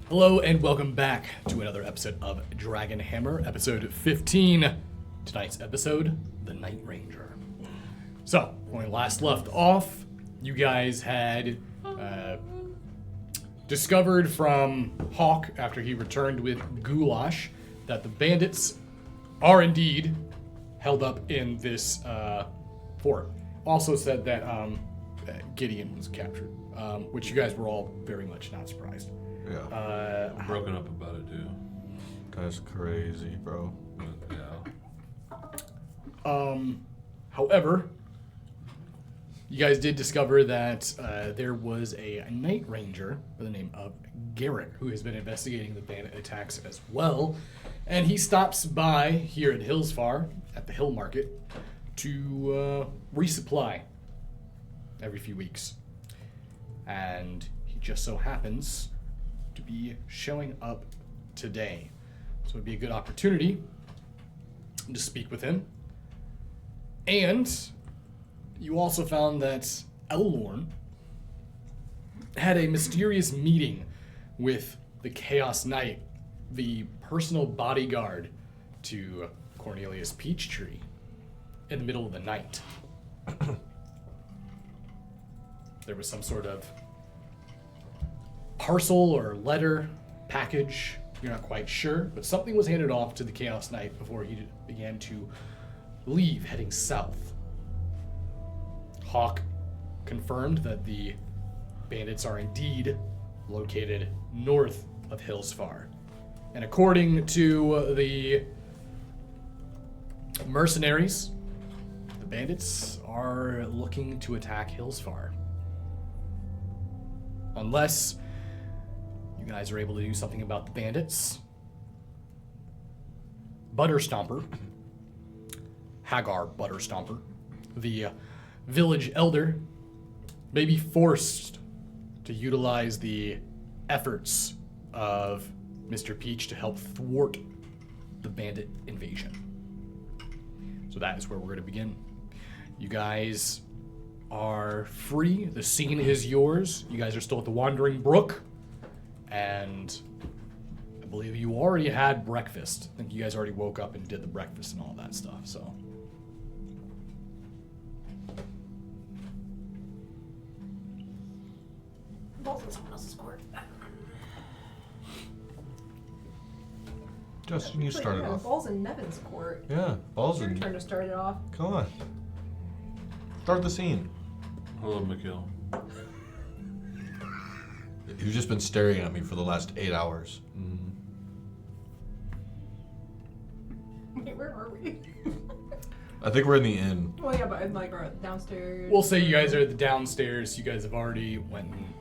Hello and welcome back to another episode of Dragon Hammer, episode 15. Tonight's episode, The Night Ranger. So, when we last left off, you guys had discovered from Hawk, after he returned with Goulash, that the bandits are indeed held up in this fort. Also said that Gideon was captured, which you guys were all very much not surprised. Yeah. I'm broken up about it, too. That's crazy, bro. Yeah. However, you guys did discover that there was a night ranger by the name of Garrett who has been investigating the bandit attacks as well. And he stops by here at Hillsfar, at the Hill Market, to resupply every few weeks. And he just so happens to be showing up today. So it'd be a good opportunity to speak with him. And you also found that Elorn had a mysterious meeting with the Chaos Knight, the personal bodyguard to Cornelius Peachtree, in the middle of the night. There was some sort of parcel or letter, package, you're not quite sure, but something was handed off to the Chaos Knight before he began to leave, heading south. Hawk confirmed that the bandits are indeed located north of Hillsfar. And according to the mercenaries, the bandits are looking to attack Hillsfar. Unless you guys are able to do something about the bandits. Butterstomper, Hagar Butterstomper, the village elder, may be forced to utilize the efforts of Mr. Peach to help thwart the bandit invasion. So that is where we're going to begin. You guys are free. The scene is yours. You guys are still at the Wandering Brook. And I believe you already had breakfast. I think you guys already woke up and did the breakfast and all that stuff, so. Balls in someone else's court. Justin, you started off. Balls in Nevin's court. Yeah, balls Your in. turn to start it off. Come on. Start the scene. Hello, Mikhail. You've just been staring at me for the last 8 hours. Wait, where are we? I think we're in the inn. Well, yeah, but in like our downstairs. We'll say you guys are at the downstairs. You guys have already went and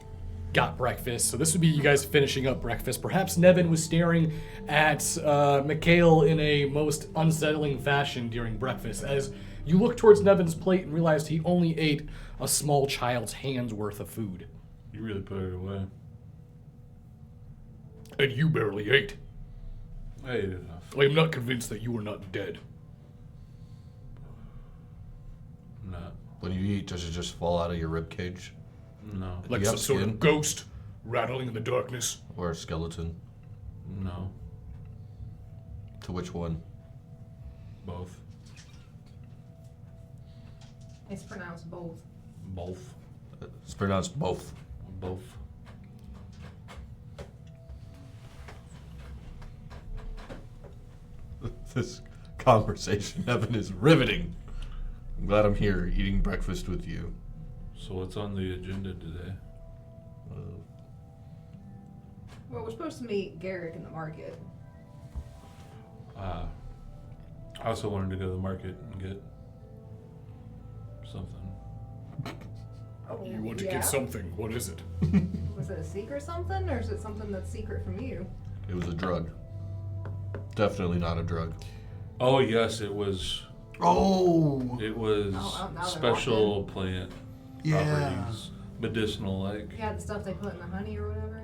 got breakfast. So this would be you guys finishing up breakfast. Perhaps Nevin was staring at Mikhail in a most unsettling fashion during breakfast as you look towards Nevin's plate and realized he only ate a small child's hand's worth of food. You really put it away. And you barely ate. I ate enough. I am not convinced that you are not dead. I'm not. When you eat, does it just fall out of your rib cage? No. Like you some have sort skin? of ghost rattling in the darkness. Or a skeleton? No. To which one? Both. It's pronounced both. Both. It's pronounced both. Both. This conversation, Evan, is riveting. I'm glad I'm here eating breakfast with you. So what's on the agenda today? Well, we're supposed to meet Garrick in the market. I also wanted to go to the market and get something. Oh, You want to yeah? get something. What is it? Was it a secret something, or is it something that's secret from you? It was a drug. Definitely not a drug. Oh yes, it was. Oh! It was now they're special plant Yeah. properties, medicinal like. Yeah, the stuff they put in the honey or whatever.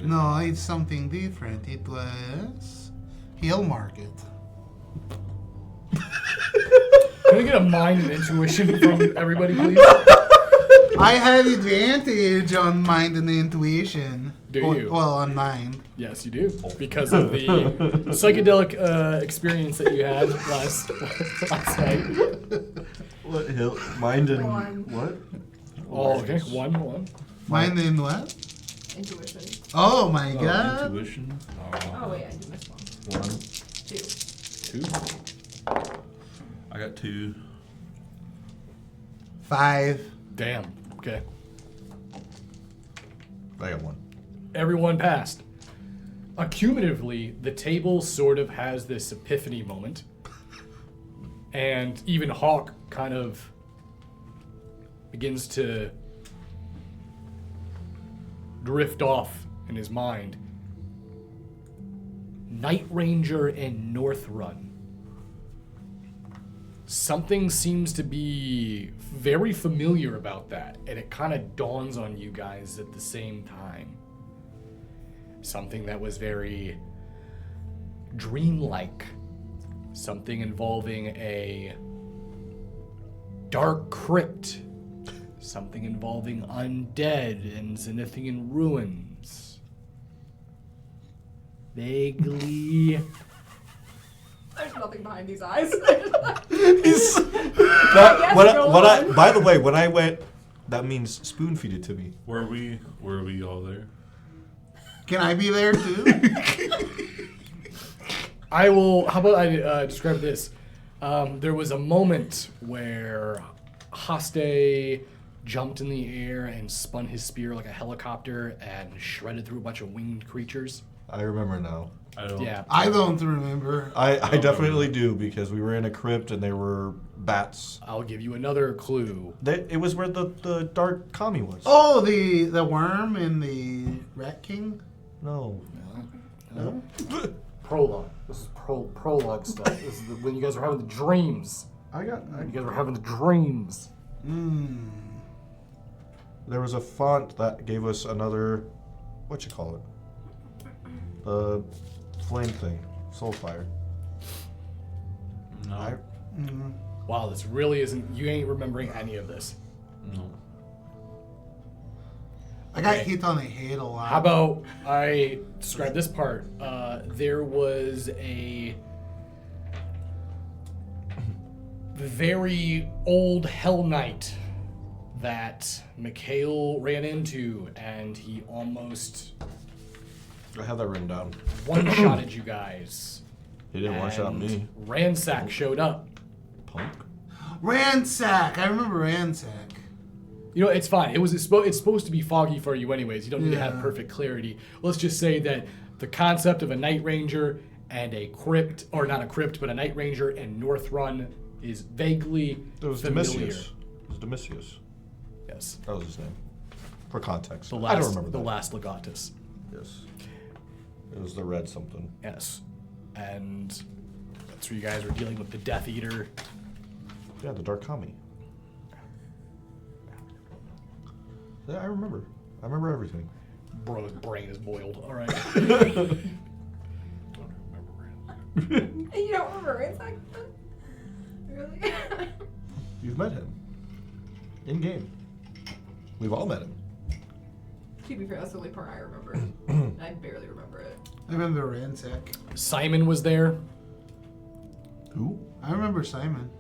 No, it's something different. It was Hill Market. Can I get a mind and intuition from everybody, please? I have advantage on mind and intuition. Do you? Well, on mind. Yes, you do. Because of the psychedelic experience that you had last night. What hill? Mind and One. what? Oh, okay. One. Mind and what? Intuition. Oh my god. Intuition. Oh wait, I did miss one. 1. 2. 2. I got 2. 5. Damn. Okay. I got 1. Everyone passed. Accumulatively, the table sort of has this epiphany moment. And even Hawk kind of begins to drift off in his mind. Night Ranger and North Run. Something seems to be very familiar about that, and it kind of dawns on you guys at the same time. Something that was very dreamlike. Something involving a dark crypt. Something involving undead and Zenithian ruins. Vaguely. There's nothing behind these eyes. By the way, when I went, that means spoon feed it to me. Were we all there? Can I be there too? I will. How about I describe this? There was a moment where Haste jumped in the air and spun his spear like a helicopter and shredded through a bunch of winged creatures. I remember now. I don't. Yeah. I don't remember. I definitely do because we were in a crypt and there were bats. I'll give you another clue. It was where the dark commie was. Oh, the worm and the rat king? No. No. Prologue. This is prologue stuff. This is when you guys were having the dreams. I got. You guys were having the dreams. There was a font that gave us another, what you call it? The flame thing, soulfire. No. Wow, this really isn't. You ain't remembering any of this. No. I got Okay. hit on the head a lot. How about I describe this part? There was a very old Hell Knight that Mikhail ran into, and he almost I had that written down. one-shotted you guys. He didn't one-shot And me. Ransack showed up. Punk. Ransack. I remember Ransack. You know, it's fine. It's supposed to be foggy for you anyways. You don't need to have perfect clarity. Let's just say that the concept of a Night Ranger and a crypt, or not a crypt, but a Night Ranger and North Run is vaguely It was familiar. Domitius. It was Domitius. Yes. That was his name. For context. The I don't last, remember the that. last Legatus. Yes. It was the red something. Yes. And that's where you guys were dealing with the Death Eater. Yeah, the dark commie. Yeah, I remember. I remember everything. Bro's brain is boiled. All right. Don't remember. You don't remember Ransack? Really? You've met him. In game. We've all met him. To be fair, that's the only part I remember. I barely remember it. I remember Ransack. Simon was there. Who? I remember Simon.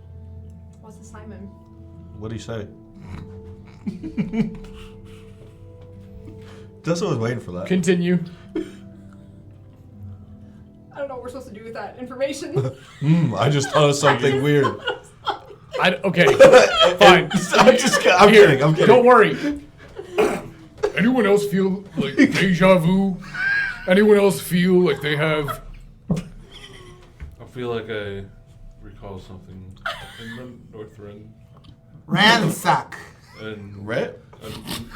What's the Simon? What'd he say? That's what I was waiting for that. Continue. I don't know what we're supposed to do with that information. I just thought of something weird. Okay. Fine. I'm Here, kidding. I'm kidding. Don't worry. Anyone else feel like deja vu? Anyone else feel like they have? I feel like I recall something in the North Run. Ransack. And Right?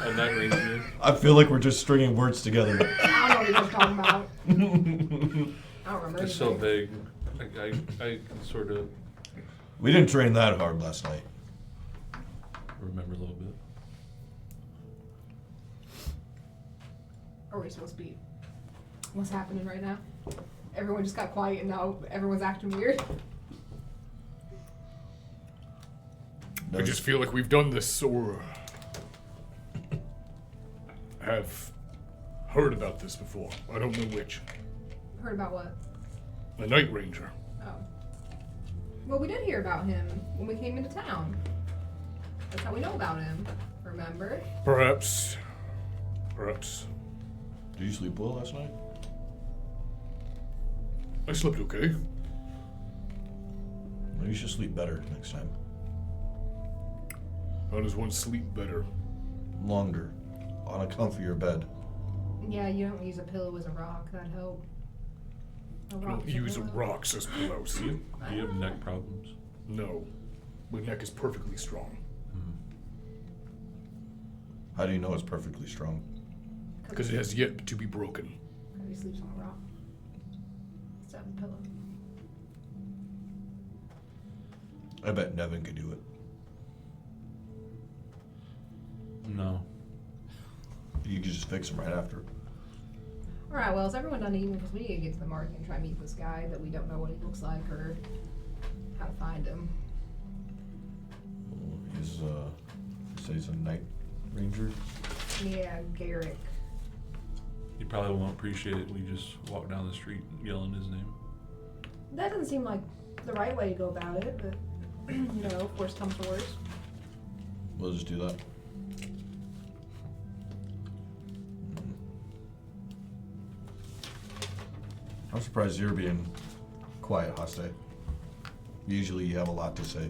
a Night Ranger. I feel like we're just stringing words together. I don't know what you guys are talking about. I don't remember It's so anything. vague. I can sort of We didn't train that hard last night. remember a little bit. Are we supposed to be? What's happening right now? Everyone just got quiet and now everyone's acting weird. I just feel like we've done this, or have heard about this before. I don't know which. Heard about what? The Night Ranger. Oh. Well, we did hear about him when we came into town. That's how we know about him. Remember? Perhaps. Did you sleep well last night? I slept okay. Well, you should sleep better next time. How does one sleep better? Longer. On a comfier bed. Yeah, you don't use a pillow as a rock. That'd help. A I rock don't is a use pillow. rocks as pillows. Do you have neck problems? No. My neck is perfectly strong. How do you know it's perfectly strong? Because it has yet to be broken. He sleeps on a rock. Instead of a pillow. I bet Nevin could do it. No. You could just fix him right after. Alright, well, is everyone done eating? Because we need to get to the market and try and meet this guy that we don't know what he looks like or how to find him. He's, say he's a night ranger. Yeah, Garrick. You probably won't appreciate it when you just walk down the street yelling his name. That doesn't seem like the right way to go about it, but, you know, if worse comes to worse. We'll just do that. I'm surprised you're being quiet, Haste. Usually you have a lot to say.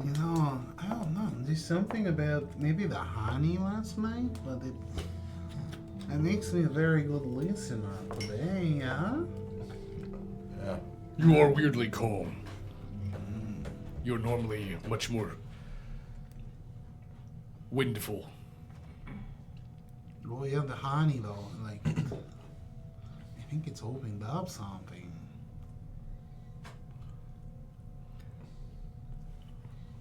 You know, I don't know. There's something about maybe the honey last night, but it makes me a very good listener today, huh? Yeah. You are weirdly calm. You're normally much more windful. Well, yeah, the honey though, like, I think it's opened up something.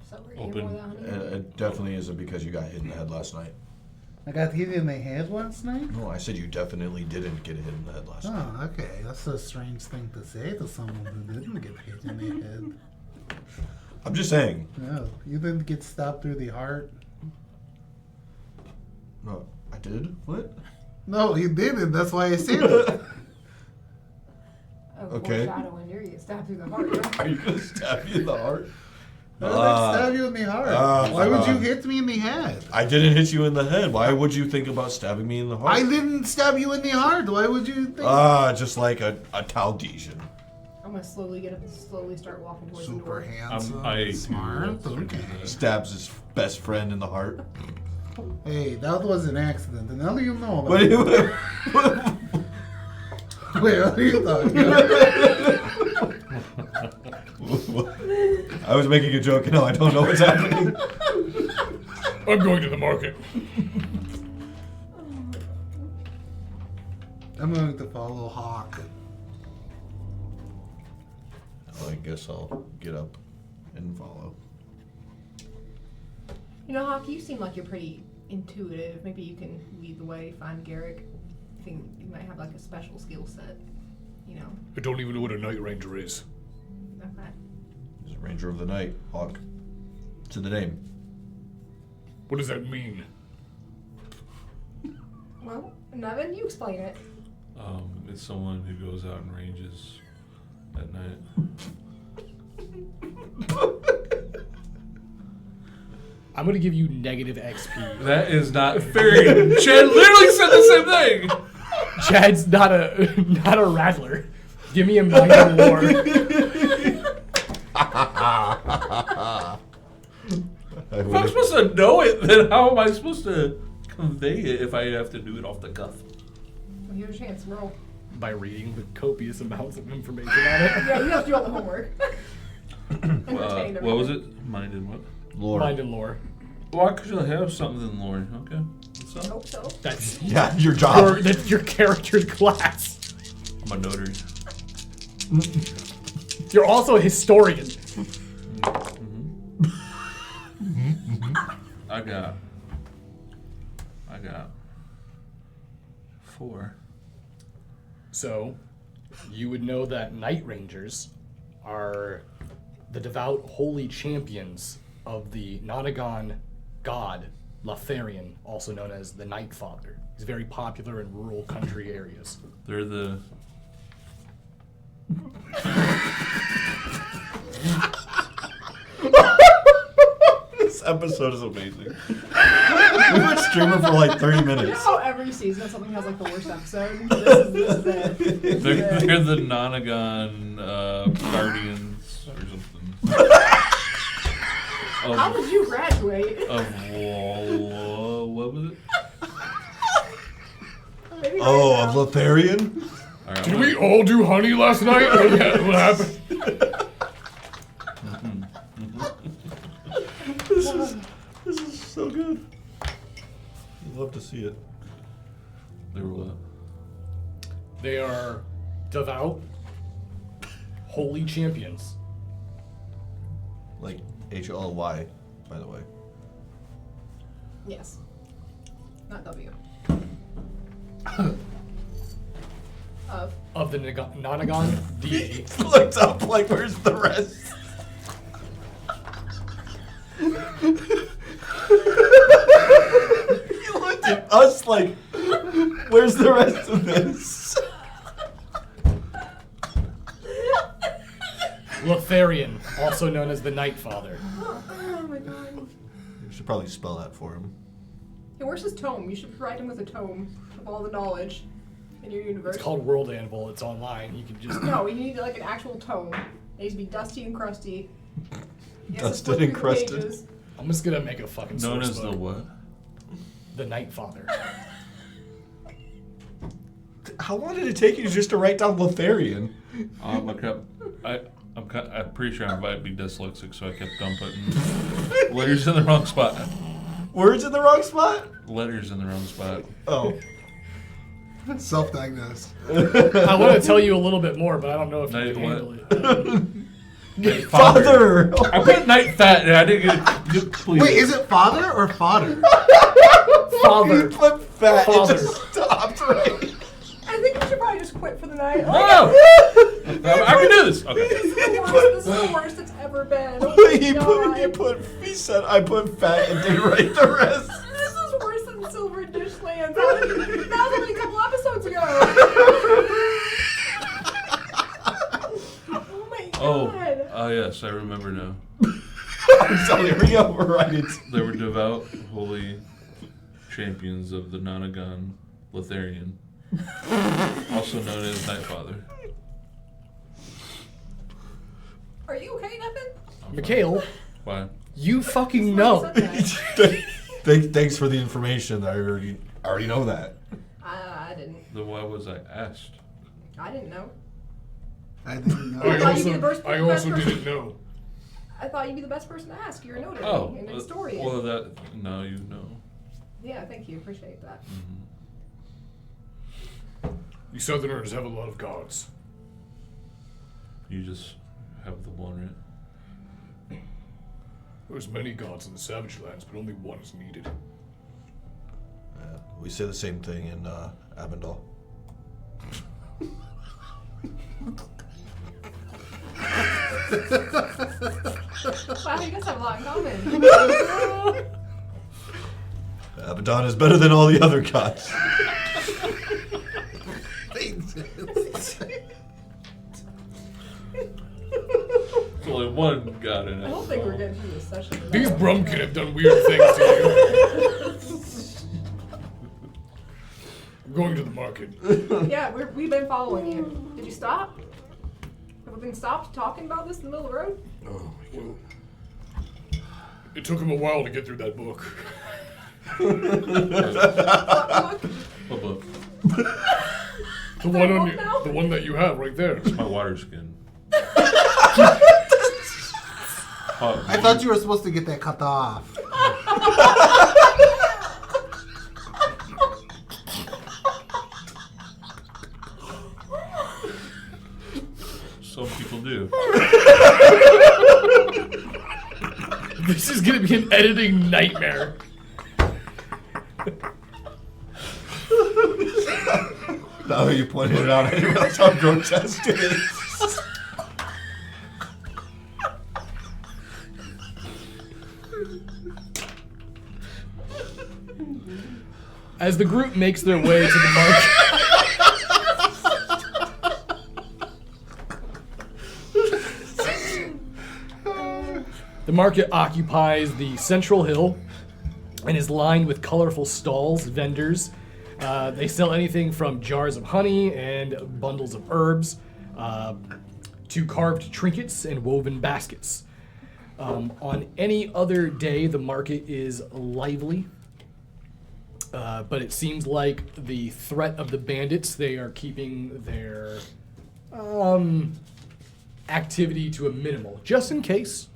So we're Open. eating more than honey. It definitely isn't because you got hit in the head last night. I got hit in the head last night? No, I said you definitely didn't get hit in the head last night. Oh, okay. That's a strange thing to say to someone who didn't get hit in the head. I'm just saying. No, you didn't get stabbed through the heart. No, I did? What? No, you didn't. That's why I said it. Oh, Okay. foreshadowing, you're gonna get stabbed through the heart. Right? Are you going to stab me in the heart? Why would I stab you in the heart? Why would you hit me in the head? I didn't hit you in the head. Why would you think about stabbing me in the heart? I didn't stab you in the heart. Why would you think? Just like a Talesian. I'm gonna slowly get up and slowly start walking towards the Super door. handsome, I smart. do Okay. Stabs his best friend in the heart. Hey, that was an accident, and how do you know about What do it? you... Wait, what are you talking about? I was making a joke, and now I don't know what's happening. I'm going to the market. I'm going to follow Hawk. Well, I guess I'll get up and follow. You know, Hawk, you seem like you're pretty intuitive. Maybe you can lead the way, find Garrick. I think you might have like a special skill set. You know. I don't even know what a Night Ranger is. Okay. He's a ranger of the night, Hawk. To the name. What does that mean? Well, Nevin, you explain it. It's someone who goes out and ranges at night. I'm gonna give you negative XP. That is not fair. Chad literally said the same thing. Chad's not a rattler. Give me a mind of war. If I'm supposed to know it, then how am I supposed to convey it if I have to do it off the cuff? Well, here's a chance. Roll. By reading the copious amounts of information on it. Yeah, you have to do all the homework. Entertained What was everything. it? Mind and what? Lord. Mind and lore. Why could you have something in lore? Okay. What's I up? hope so. That's Yeah, your job. that's your character's class. I'm a notary. You're also a historian. I got 4. So, you would know that Night Rangers are the devout holy champions of the Nonagon god Lotharian, also known as the Night Father. He's very popular in rural country areas. They're the. This episode is amazing. We've been streaming for like 30 You know minutes. how every season something has like the worst episode? This is it. This is it. They're the Nonagon Guardians or something. How did you graduate? What was it? Maybe right Oh, now. of Lotharian? All right, Did we all do honey last night? What happened? This is so good. I'd love to see it. They were what? They are devout, holy champions. Like HLY, by the way. Yes. Not W. Of the Nonagon deity. Looked up like, where's the rest? You looked at us like, where's the rest of this? Lotharian, also known as the Night Father. Oh my god. You should probably spell that for him. Hey, where's his tome? You should provide him with a tome of all the knowledge in your universe. It's called World Anvil. It's online. You can just... No, you need like an actual tome. It needs to be dusty and crusty. He has to Dusted flip and through the crusted. pages. I'm just gonna make a fucking Known source as the book. what? The Night Father. How long did it take you just to write down Lotharian? I'm pretty sure I might be dyslexic, so I kept on putting letters in the wrong spot. Words in the wrong spot? Letters in the wrong spot. Oh. Self-diagnosed. I want to tell you a little bit more, but I don't know if you Night can what? handle it. Father! I put night fat and I didn't get please. Wait, is it father or fodder? Father. You put fat, Father. it just stopped right. I think we should probably just quit for the night. No! I can do this. Okay. This is the worst it's ever been. Oh my God. He said I put fat and didn't write the rest. This is worse than Silver Dishlands. That was only a couple episodes ago. Oh my god. Oh, yes, I remember now. I'm sorry, we override it. They were devout, holy champions of the Nonagon Lotharian, also known as Night Father. Are you okay, Nevin? Mikhail, Why? you fucking know. Thanks for the information. I already know that. I didn't. Then why was I asked? I didn't know. I didn't know. I thought you'd be the best person. didn't know. I thought you'd be the best person to ask. You're a notary Oh, and a historian. well, now you know. Yeah, thank you. Appreciate that. You Southerners have a lot of gods. You just have the one, right? There's many gods in the Savage Lands, but only one is needed. We say the same thing in Avondale. Wow, you guys have a lot in common. Abaddon is better than all the other gods. There's only one god in it. I don't think we're getting through this session. These Brumkin have done weird things to you. I'm going to the market. Yeah, we've been following you. Did you stop? Have we been stopped talking about this in the middle of the road? Oh my god. It took him a while to get through that book. Look, What book? The one on book you, now? the one that you have right there. My water skin. I thought you were supposed to get that cut off. Some people do. This is gonna be an editing nightmare. Now that you pointed it out, I didn't realize how grotesque it is. As the group makes their way to the market, the market occupies the central hill and is lined with colorful stalls, vendors. They sell anything from jars of honey and bundles of herbs to carved trinkets and woven baskets. On any other day, the market is lively, but it seems like the threat of the bandits, they are keeping their activity to a minimal, just in case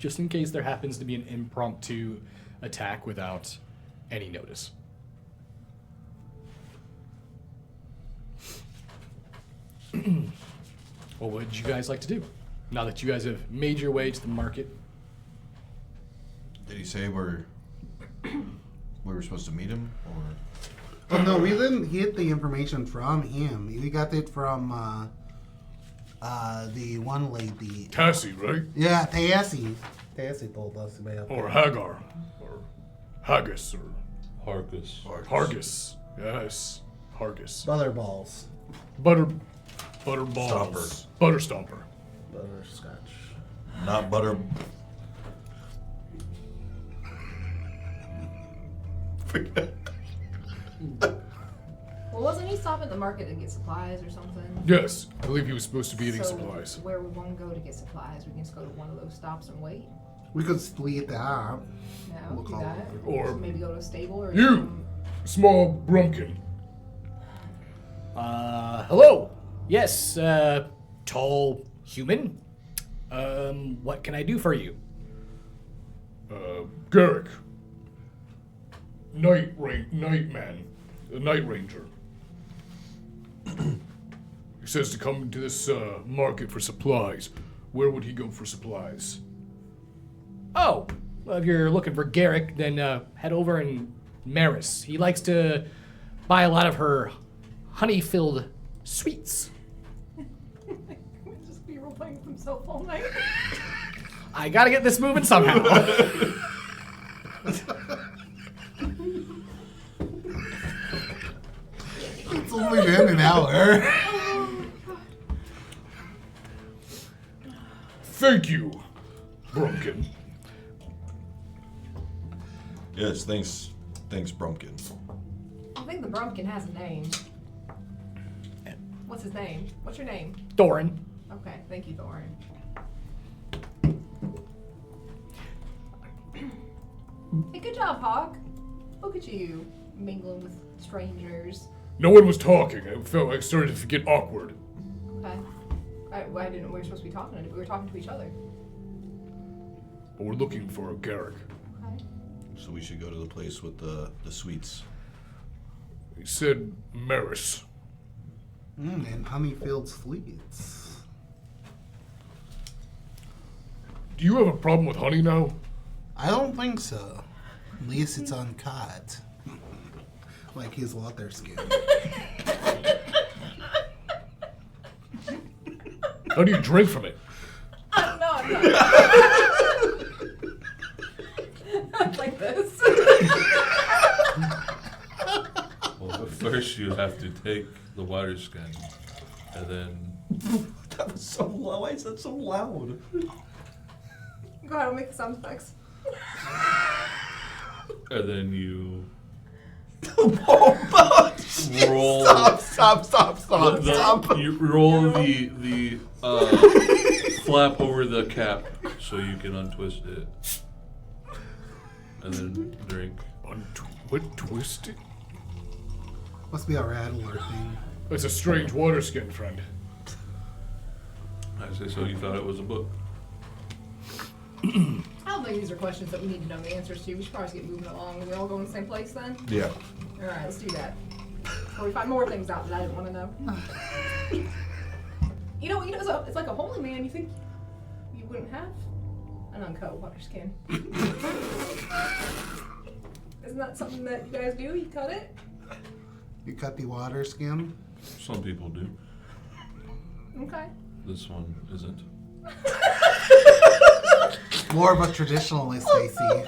there happens to be an impromptu attack without any notice. What would you guys like to do now that you guys have made your way to the market? Did he say where we were supposed to meet him, or? Oh no, we didn't get the information from him. We got it from the one lady. Cassie, right? Yeah, Tassie. Tassie told us about Or that. Hagar, or Haggis, or Harkus. Hargis. Yes, Hargis. Butterballs. Butterballs. Stomper. Butter Stomper. Butterscotch. Not butter. Well, wasn't he stopping at the market to get supplies or something? Yes, I believe he was supposed to be getting So supplies. where we want to go to get supplies, we can just go to one of those stops and wait. We could split up. Yeah, We'll we'll do call that. it. Or- So maybe go to a stable or You! some- Small Brumpkin. Hello. Yes, tall human. What can I do for you? Garrick. Night man. A night ranger. He says to come to this market for supplies. Where would he go for supplies? Oh, well, if you're looking for Garrick, then head over in Maris. He likes to buy a lot of her honey-filled sweets. Just be role-playing with himself all night. I gotta get this moving somehow. It's only been an hour. Thank you, Brumpkin. Yes, thanks, Brumpkin. I think the Brumpkin has a name. What's his name? What's your name? Thorin. Okay, thank you, Thorin. Hey, good job, Hawk. Look at you, mingling with strangers. No one was talking. I felt I started to get awkward. Okay. I didn't know we were supposed to be talking. We were talking to each other. But we're looking for a Garrick. Okay. So we should go to the place with the sweets. He said Maris. And honey-filled sweets. Do you have a problem with honey now? I don't think so. At least it's uncut. Like his water skin. How do you drink from it? I don't know. I'm not. Like this. Well, first you have to take the water skin, and then That was so low. Why is that so loud? Go ahead, I'll make the sound effects. you roll. roll. Stop. You roll the flap over the cap so you can untwist it, and then drink. Twist it? Must be a rattler thing. It's a strange water skin, friend. I say, so you thought it was a book? I don't think these are questions that we need to know the answers to. We should probably get moving along. Are we all going to the same place then? Yeah. Alright, let's do that. Or we find more things out that I didn't want to know. You know, it's like a holy man. You think you wouldn't have an uncut water skin? Isn't that something that you guys do? You cut it? You cut the water skin. Some people do. Okay. This one isn't. More of a traditionalist, I see.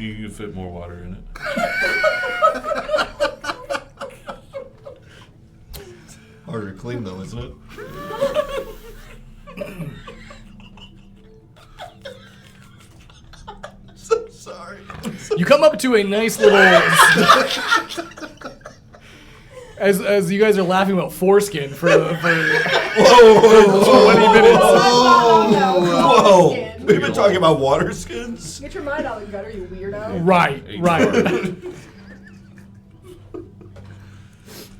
You can fit more water in it. Harder to clean though, isn't it? So sorry. You come up to a nice little. As you guys are laughing about foreskin for 20 minutes. Whoa! Skin. We've been talking about water skins. Get your mind out of the gutter, you weirdo. Right.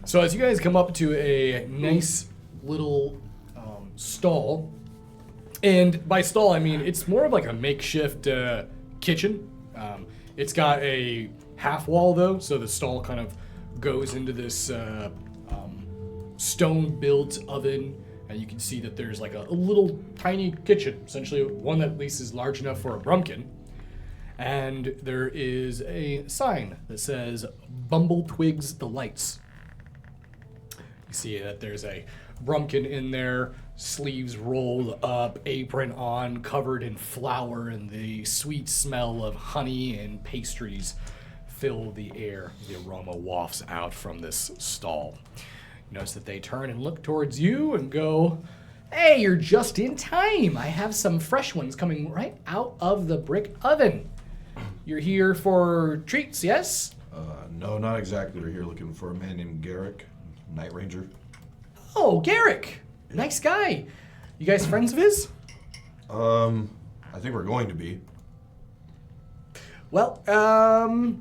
So as you guys come up to a nice little stall, and by stall I mean it's more of like a makeshift kitchen. It's got a half wall though, so the stall kind of goes into this stone-built oven, and you can see that there's like a little tiny kitchen, essentially one that at least is large enough for a brumpkin. And there is a sign that says Bumble Twigs Delights. You see that there's a brumpkin in there, sleeves rolled up, apron on, covered in flour, and the sweet smell of honey and pastries fill the air. The aroma wafts out from this stall. You notice that they turn and look towards you and go, "Hey, you're just in time. I have some fresh ones coming right out of the brick oven. You're here for treats, yes?" No, not exactly. We're here looking for a man named Garrick, Night Ranger. "Oh, Garrick. Nice guy. You guys friends of his?" I think we're going to be. "Well,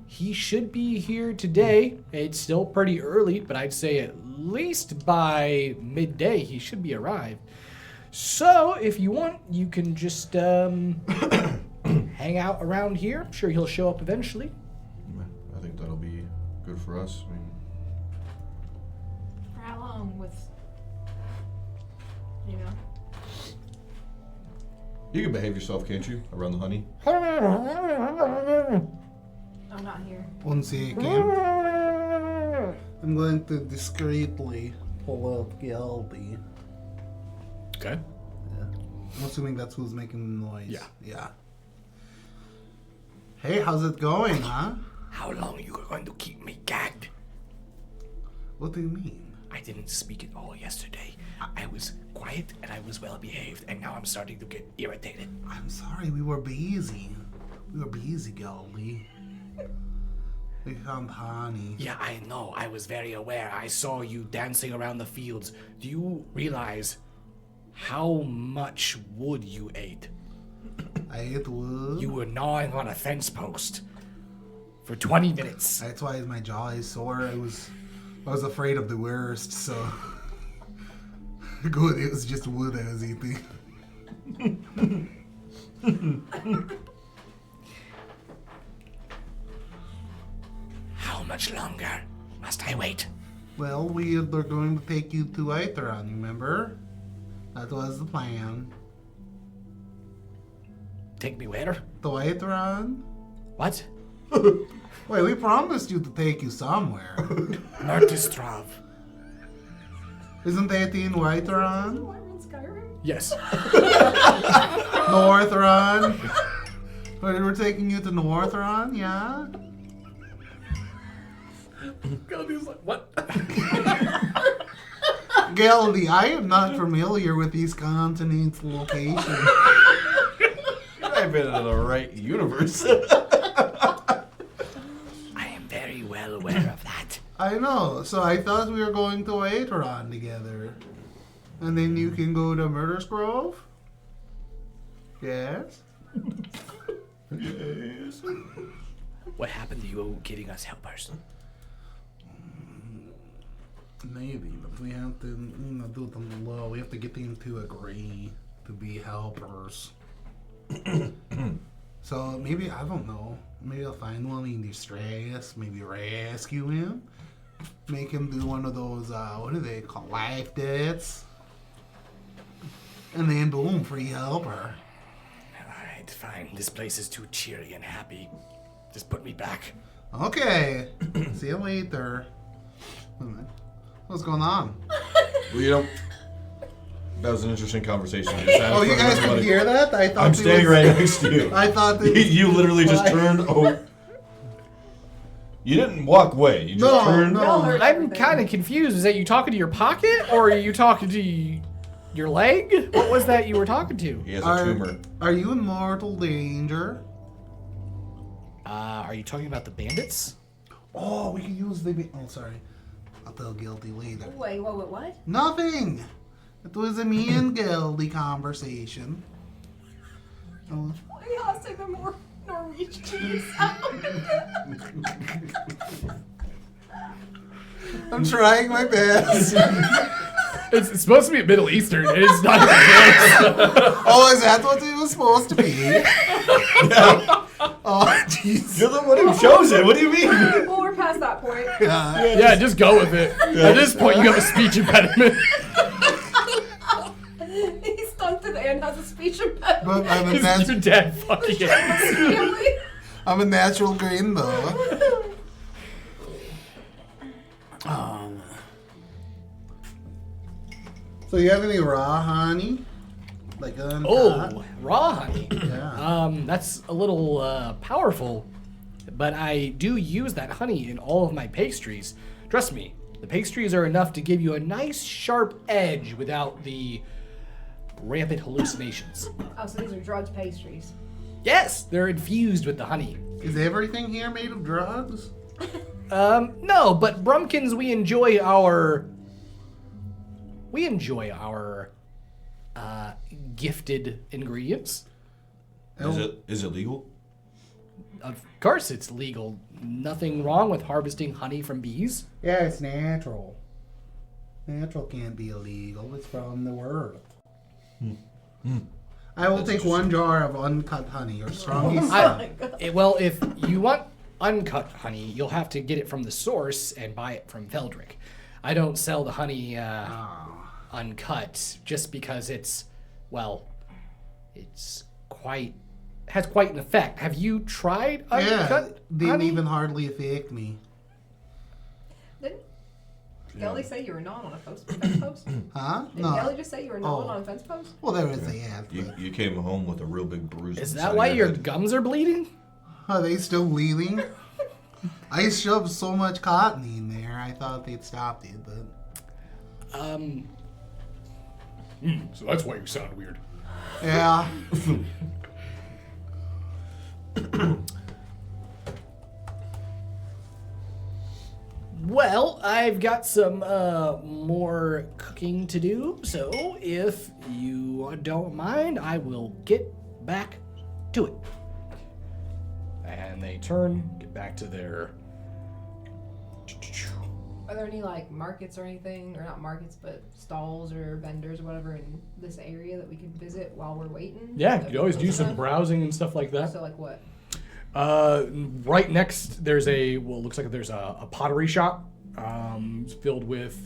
he should be here today. It's still pretty early, but I'd say at least by midday he should be arrived. So, if you want, you can just hang out around here. I'm sure he'll show up eventually." I think that'll be good for us. I mean, For how long with, you know? you can behave yourself, can't you? Around the honey. I'm not here. One second. I'm going to discreetly pull up Gelby. Okay. I'm assuming that's who's making the noise. Yeah. Hey, how's it going, huh? "How long are you going to keep me gagged? What do you mean? I didn't speak at all yesterday. I was quiet and I was well behaved, and now I'm starting to get irritated." I'm sorry, we were busy. Gelby. We found honey. "Yeah, I know. I was very aware. I saw you dancing around the fields. Do you realize how much wood you ate? I ate wood. You were gnawing on a fence post for 20 minutes. That's why my jaw is sore. I was afraid of the worst, so good. It was just wood I was eating. How much longer must I wait?" Well, we are going to take you to Aetheron, remember? That was the plan. "Take me where?" To Aetheron? "What?" Wait, we promised you to take you somewhere. Murtistrav. Isn't that in Aetheron? What, in Skyrim? Yes. Northeron? Wait, we're taking you to Northeron, yeah? Gelby's like, "What?" Gelby, I am not familiar with these continents' locations. I've been in the right universe. I am very well aware of that. I know, so I thought we were going to Aetheron together. And then you can go to Murder's Grove? Yes? Yes. What happened to you getting us helpers? Maybe, but we have to, do it on the low. We have to get them to agree to be helpers. So maybe, I don't know. Maybe I'll find one in distress. Maybe rescue him. Make him do one of those, what do they call, life debts. And then boom, free helper. Alright, fine. This place is too cheery and happy. Just put me back. Okay. See you later. What's going on? Well, That was an interesting conversation. You just had Oh, in you front of guys can everybody. hear that? I thought I'm it standing was- right next to you. I thought that You literally just turned. Oh, you didn't walk away. You just No, turned. no. Y'all heard I'm everything. kind of confused. Is that you talking to your pocket or are you talking to your leg? What was that you were talking to? He has a tumor. Are you in mortal danger? Are you talking about the bandits? Oh, we can use the. Oh, sorry. I'll tell Guilty later. Wait, what? Nothing. It was a me and Guilty conversation. Oh. You have to say the more Norwegian sound. I'm trying my best. It's supposed to be Middle Eastern. It's not even close. Oh, is that what it was supposed to be? Oh, jeez. You're the one who chose it. What do you mean? Well, we're past that point. Yeah, just go with it. At this point, you have a speech impediment. He's stunted and has a speech impediment. But I'm a, Is your dad fucking it? Really? I'm a natural green though. So you have any raw honey? Like uncut? Oh, raw honey. Yeah. That's a little powerful, but I do use that honey in all of my pastries. Trust me, the pastries are enough to give you a nice sharp edge without the rampant hallucinations. Oh, so these are drugged pastries. Yes, they're infused with the honey. Is everything here made of drugs? No, but Brumkins, we enjoy our gifted ingredients. Is it legal? Of course it's legal. Nothing wrong with harvesting honey from bees. Yeah, it's natural. Natural can't be illegal. It's from the world. I will take one jar of uncut honey or strong yeast. Well, if you want uncut honey, you'll have to get it from the source and buy it from Veldrick. I don't sell the honey uncut just because it's has quite an effect. Have you tried Yeah, uncut didn't honey? even hardly affect me. Didn't Gelly say you were not on a fence post? Huh? Did No. Gelly just say you were not Oh. on a fence post? Well, there is a ad. You came home with a real big bruise. Is on the that side why of your head. gums are bleeding? Are they still bleeding? I shoved so much cotton in there, I thought they'd stopped it, but... So that's why you sound weird. Yeah. Well, I've got some more cooking to do, so if you don't mind, I will get back to it. And they get back to their... Are there any like markets or anything, or not markets, but stalls or vendors or whatever in this area that we could visit while we're waiting? Yeah, you That could always do close some enough? browsing and stuff like that. So like what? Right next, there's it looks like there's a pottery shop filled with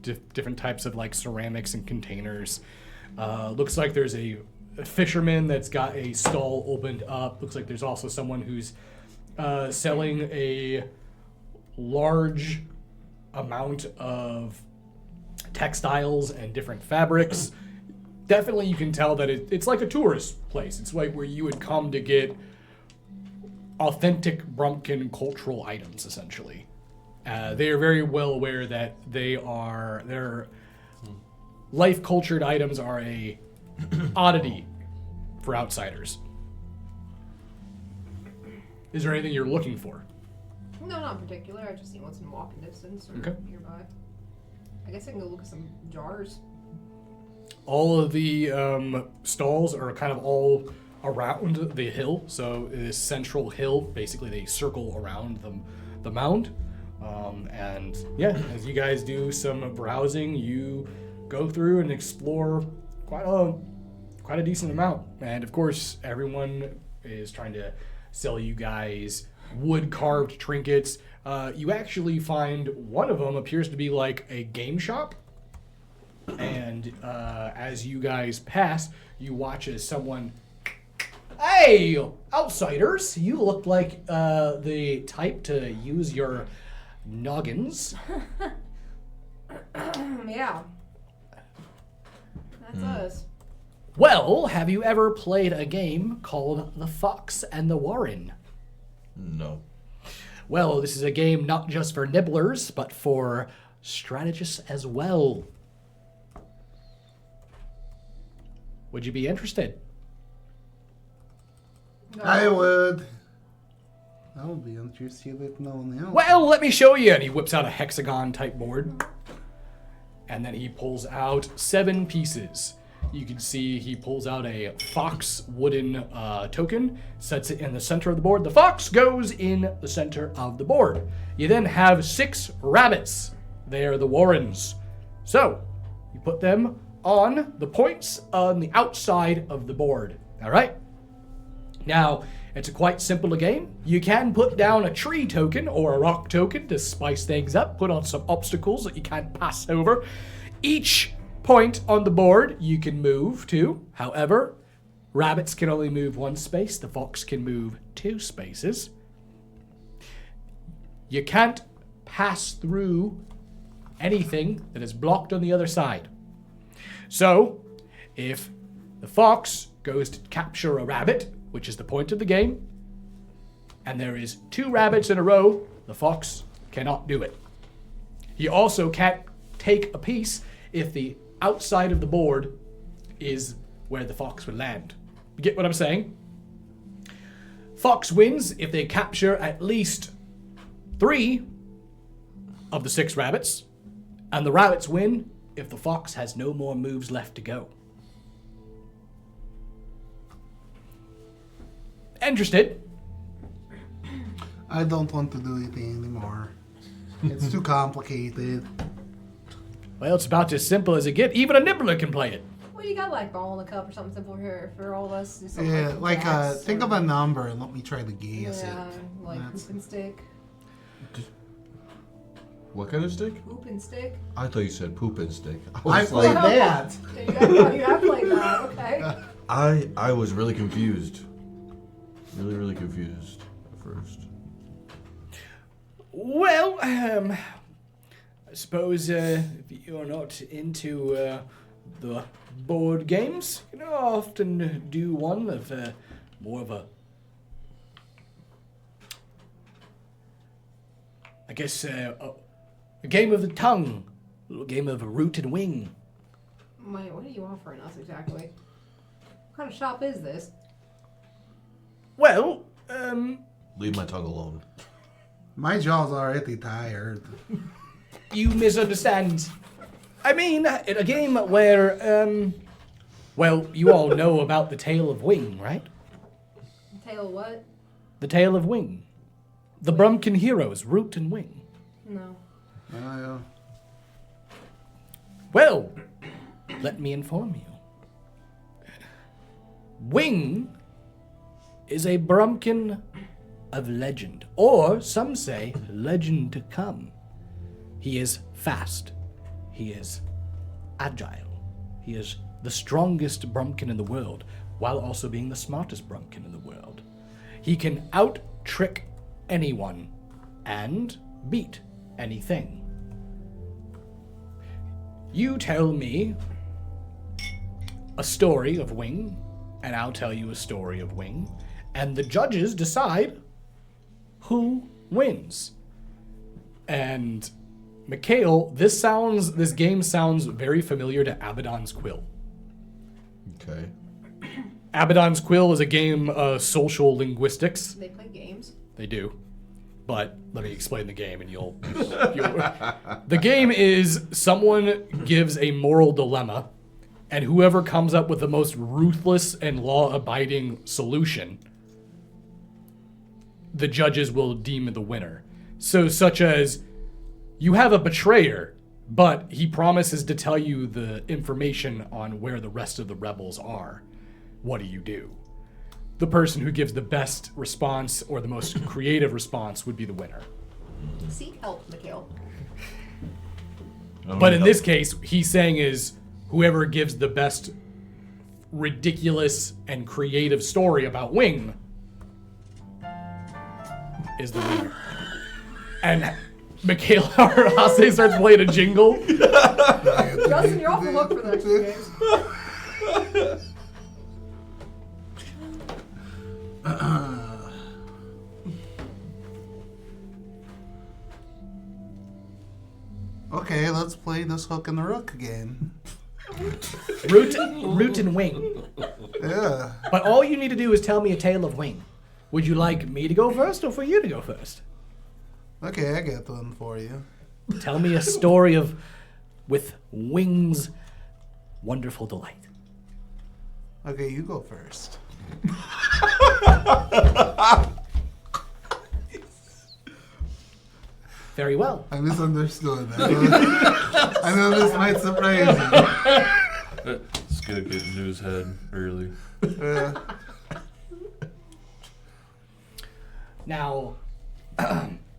different types of like ceramics and containers. Looks like there's a fisherman that's got a stall opened up. Looks like there's also someone who's selling a large amount of textiles and different fabrics. Definitely you can tell that it's like a tourist place. It's like where you would come to get authentic Brumpkin cultural items, essentially. They are very well aware that their life-cultured items are a oddity for outsiders. Is there anything you're looking for? No, not in particular. I just seen what's in walking distance or Okay. nearby. I guess I can go look at some jars. All of the stalls are kind of all around the hill. So this central hill, basically they circle around the mound. And yeah, as you guys do some browsing, you go through and explore quite a decent amount. And of course, everyone is trying to sell you guys wood carved trinkets. You actually find one of them appears to be like a game shop. And as you guys pass, you watch as someone, "Hey, outsiders! You look like the type to use your noggins." Yeah. That's us. Well, have you ever played a game called The Fox and the Warren? No. Well, this is a game not just for nibblers, but for strategists as well. Would you be interested? No. I would. I would be interested with knowing else. Well, let me show you. And he whips out a hexagon type board. And then he pulls out 7 pieces. You can see he pulls out a fox wooden token, sets it in the center of the board. The fox goes in the center of the board. You then have 6 rabbits. They are the Warrens. So, you put them on the points on the outside of the board. All right? Now, it's a quite simple game. You can put down a tree token or a rock token to spice things up, put on some obstacles that you can't pass over. Each point on the board you can move to. However, rabbits can only move 1 space. The fox can move 2 spaces. You can't pass through anything that is blocked on the other side. So, if the fox goes to capture a rabbit, which is the point of the game, and there is 2 rabbits in a row, the fox cannot do it. He also can't take a piece if the outside of the board is where the fox would land. You get what I'm saying? Fox wins if they capture at least 3 of the 6 rabbits, and the rabbits win if the fox has no more moves left to go. Interested? I don't want to do it anymore. It's too complicated. Well, it's about as simple as it gets. Even a nibbler can play it. Well, you got like ball in the cup or something simple here for all of us. Do something Yeah, like jacks think or- of a number and let me try to guess Yeah, it. like That's- hoop and stick. What kind of stick? Hoop and stick. I thought you said poop and stick. I was played like, that. You have played that, okay. I was really confused. Really confused at first. Well, I suppose if you're not into the board games, you know, I often do one of more of a, I guess, a game of the tongue, a little game of root and wing. Wait, what are you offering us exactly? What kind of shop is this? Well, Leave my tongue alone. My jaw's already tired. you misunderstand. I mean, in a game where, well, you all know about the Tale of Wing, right? Tail what? The Tale of Wing. The Brumkin heroes, Root and Wing. No. Well, let me inform you. Wing is a Brumkin of legend, or some say legend to come. He is fast. He is agile. He is the strongest Brumkin in the world, while also being the smartest Brumkin in the world. He can out-trick anyone and beat anything. You tell me a story of Wing, and I'll tell you a story of Wing, and the judges decide who wins. And Mikhail, this game sounds very familiar to Abaddon's Quill. Okay. Abaddon's Quill is a game of social linguistics. They play games. They do. But let me explain the game and you'll The game is someone gives a moral dilemma, and whoever comes up with the most ruthless and law-abiding solution, the judges will deem the winner. So such as, you have a betrayer, but he promises to tell you the information on where the rest of the rebels are. What do you do? The person who gives the best response or the most creative response would be the winner. Seek help, Mikhail. But in this case, he's saying is whoever gives the best ridiculous and creative story about Wing is the winner. And Mikhail Hase starts playing a jingle. Justin, you're off the hook for the next few games. Okay, let's play this hook and the rook again. Root and Wing. Yeah. But all you need to do is tell me a tale of Wing. Would you like me to go first or for you to go first? Okay, I got one for you. Tell me a story of with Wing's wonderful delight. Okay, you go first. Very well. I misunderstood. I know this might surprise you. It's good to get into his head early. Now,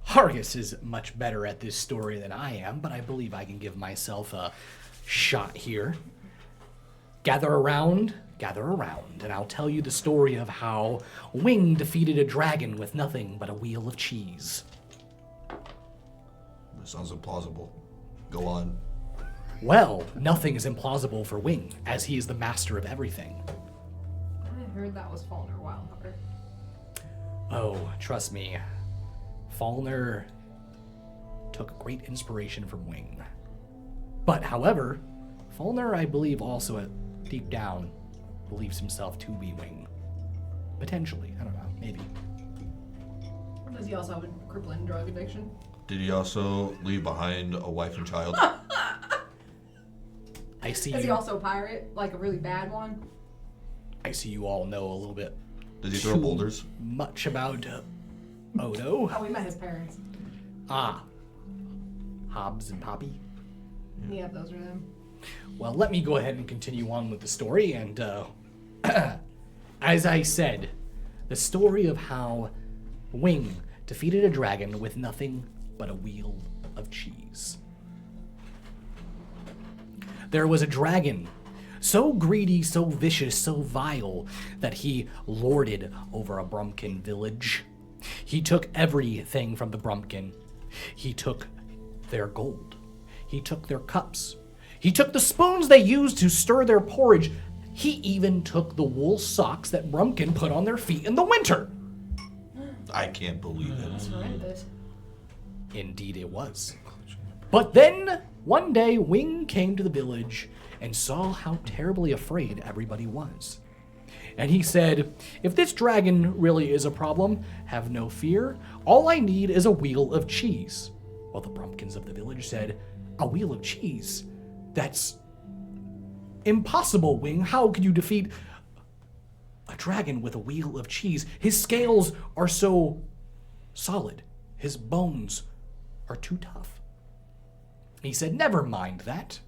Hargus is much better at this story than I am, but I believe I can give myself a shot here. Gather around, and I'll tell you the story of how Wing defeated a dragon with nothing but a wheel of cheese. That sounds implausible. Go on. Well, nothing is implausible for Wing, as he is the master of everything. I heard that was Fallner Wildheart. Oh, trust me, Fallner took great inspiration from Wing. But, however, Fallner, I believe, also deep down believes himself to be Wing. Potentially, I don't know, maybe. Does he also have a crippling drug addiction? Did he also leave behind a wife and child? I see Is he you. also a pirate? Like a really bad one? I see you all know a little bit Did he throw boulders? much about Odo. Oh, we met his parents. Ah, Hobbs and Poppy. Yeah, those are them. Well, let me go ahead and continue on with the story. And as I said, the story of how Wing defeated a dragon with nothing but a wheel of cheese. There was a dragon, so greedy, so vicious, so vile, that he lorded over a Brumpkin village. He took everything from the Brumpkin. He took their gold. He took their cups. He took the spoons they used to stir their porridge. He even took the wool socks that Brumpkin put on their feet in the winter. I can't believe it. That's horrendous. Indeed it was. But then, one day, Wing came to the village and saw how terribly afraid everybody was. And he said, if this dragon really is a problem, have no fear. All I need is a wheel of cheese. Well, the Brumpkins of the village said, a wheel of cheese? That's impossible, Wing. How could you defeat a dragon with a wheel of cheese? His scales are so solid. His bones are too tough. He said, never mind that.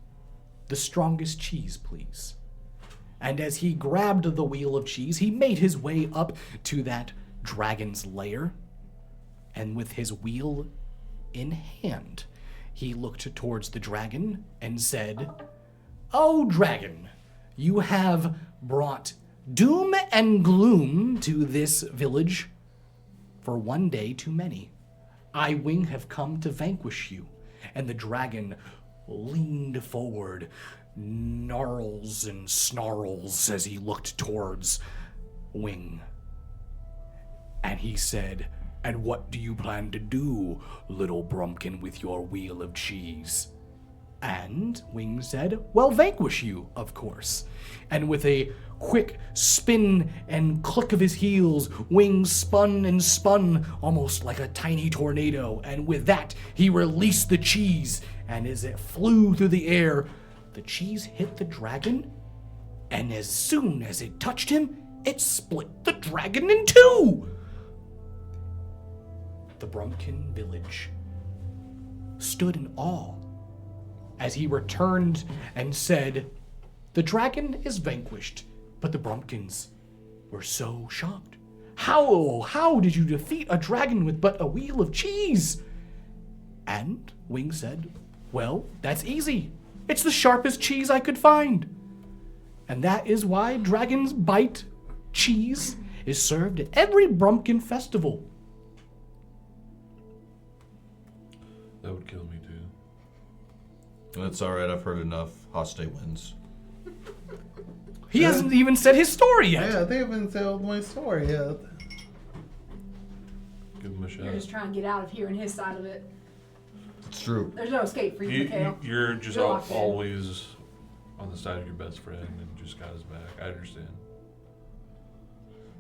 The strongest cheese, please. And as he grabbed the wheel of cheese, he made his way up to that dragon's lair. And with his wheel in hand, he looked towards the dragon and said, "Oh, dragon, you have brought doom and gloom to this village for one day too many. I, Wing, have come to vanquish you." And the dragon leaned forward, gnarls and snarls as he looked towards Wing. And he said, "And what do you plan to do, little Brumpkin, with your wheel of cheese?" And Wing said, "Well, vanquish you, of course." And with a quick spin and click of his heels, Wing spun and spun almost like a tiny tornado. And with that, he released the cheese. And as it flew through the air, the cheese hit the dragon. And as soon as it touched him, it split the dragon in two. The Brumpkin village stood in awe as he returned and said, "The dragon is vanquished." But the Brumpkins were so shocked. How did you defeat a dragon with but a wheel of cheese?" And Wing said, "Well, that's easy. It's the sharpest cheese I could find. And that is why Dragon's Bite cheese is served at every Brumpkin festival." That would kill me too. That's alright, I've heard enough. Hoste wins. He hasn't even said his story yet. Yeah, they haven't told my story yet. Give him a shot. You're just trying to get out of here and his side of it. It's true. There's no escape for you, Mikhail. You're just You're locked in. always on the side of your best friend and just got his back. I understand.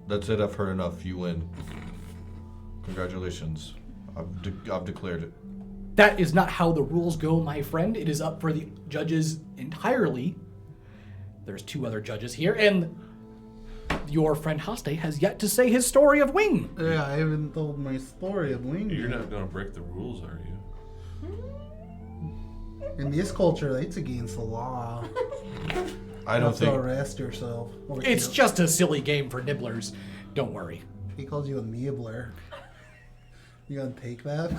That's it. I've heard enough. You win. Congratulations. I've declared it. That is not how the rules go, my friend. It is up for the judges entirely. There's 2 other judges here, and your friend Haste has yet to say his story of Wing. Yeah, I haven't told my story of Wing. You're yet. not gonna break the rules, are you? In this culture, it's against the law. I don't You have to think. arrest yourself. Or It's kill. just a silly game for nibblers. Don't worry. He calls you a nibbler. You gonna take that?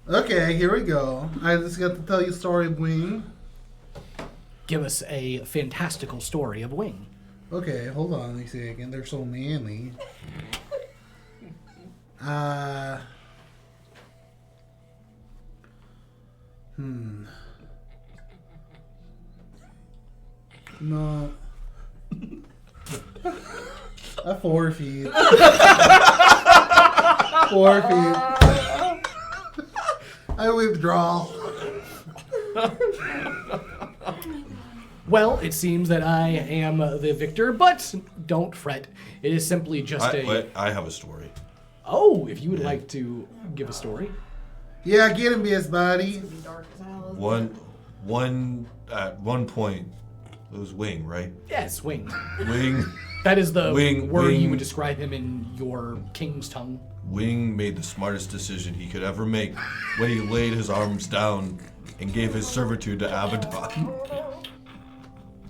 Okay, here we go. I just got to tell you a story of Wing. Give us a fantastical story of Wing. Okay, hold on a second. They're so manly. No. I forfeit. Forfeit. I withdraw. Well, it seems that I am the victor, but don't fret. It is simply just I have a story. Oh, if you would like to give a story. Yeah, get him, BS buddy. It's gonna be dark as hell. At one point, it was Wing, right? Yes, Wing. Wing. That is the Wing- word you Wing- would describe him in your king's tongue. Wing made the smartest decision he could ever make when he laid his arms down and gave his servitude to Abaddon.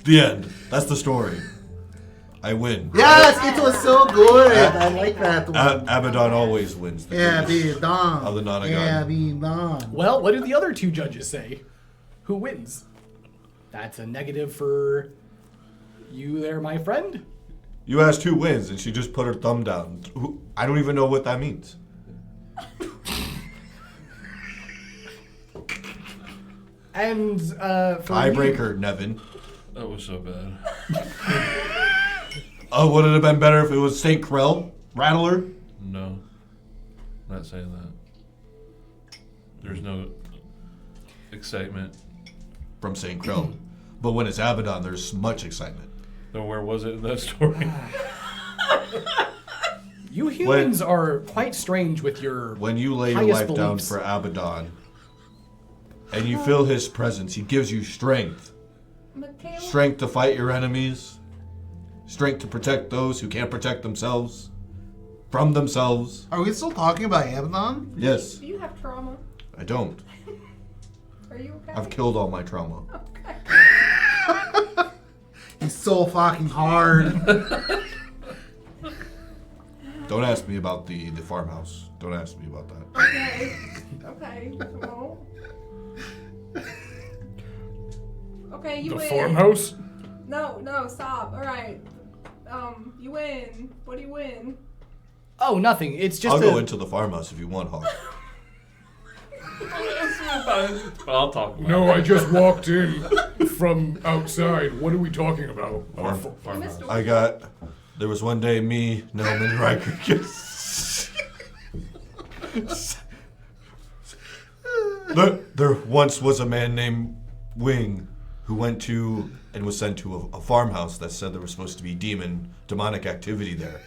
The end. That's the story. I win. Yes, it was so good. I like that one. Abaddon always wins. The Yeah, greatest be done. of the Nonagon. Yeah, be done. Well, what did the other 2 judges say? Who wins? That's a negative for you there, my friend. You asked who wins, and she just put her thumb down. I don't even know what that means. And for Tiebreaker, Nevin. That was so bad. Oh, would it have been better if it was St. Krell? Rattler? No. Not saying that. There's no excitement. From St. Krell. But when it's Abaddon, there's much excitement. Then where was it in that story? You humans are quite strange with your When you lay your highest life down beliefs. for Abaddon, and you feel his presence, he gives you strength. Mikhail, Strength to fight your enemies. Strength to protect those who can't protect themselves. From themselves. Are we still talking about Abaddon? Yes, do you have trauma? I don't. Are you okay? I've killed all my trauma. Okay. He's so fucking hard. Don't ask me about the farmhouse. Don't ask me about that. Okay. Okay. Well. Okay, you the win. farmhouse. No, stop. All right. You win. What do you win? Oh, nothing. It's just I'll go into the farmhouse if you want, Hawk. I'll talk about No, it. I just walked in from outside. What are we talking about? Farmhouse. There was one day me, Nelman, and Riker. There once was a man named Wing who went to and was sent to a farmhouse that said there was supposed to be demonic activity there.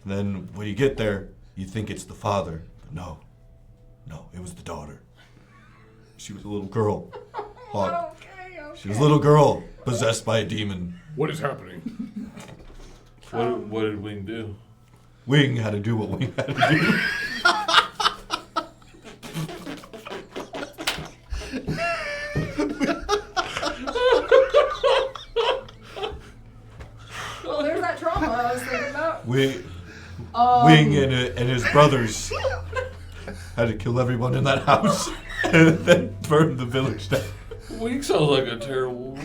And then when you get there, you think it's the father, but no, it was the daughter. She was a little girl. Hawk. Okay. She was a little girl possessed by a demon. What is happening? What did Wing do? Wing had to do what Wing had to do. Well, there's that trauma I was thinking about. Wing and his brothers had to kill everyone in that house and then burn the village down. Wing sounds like a terrible.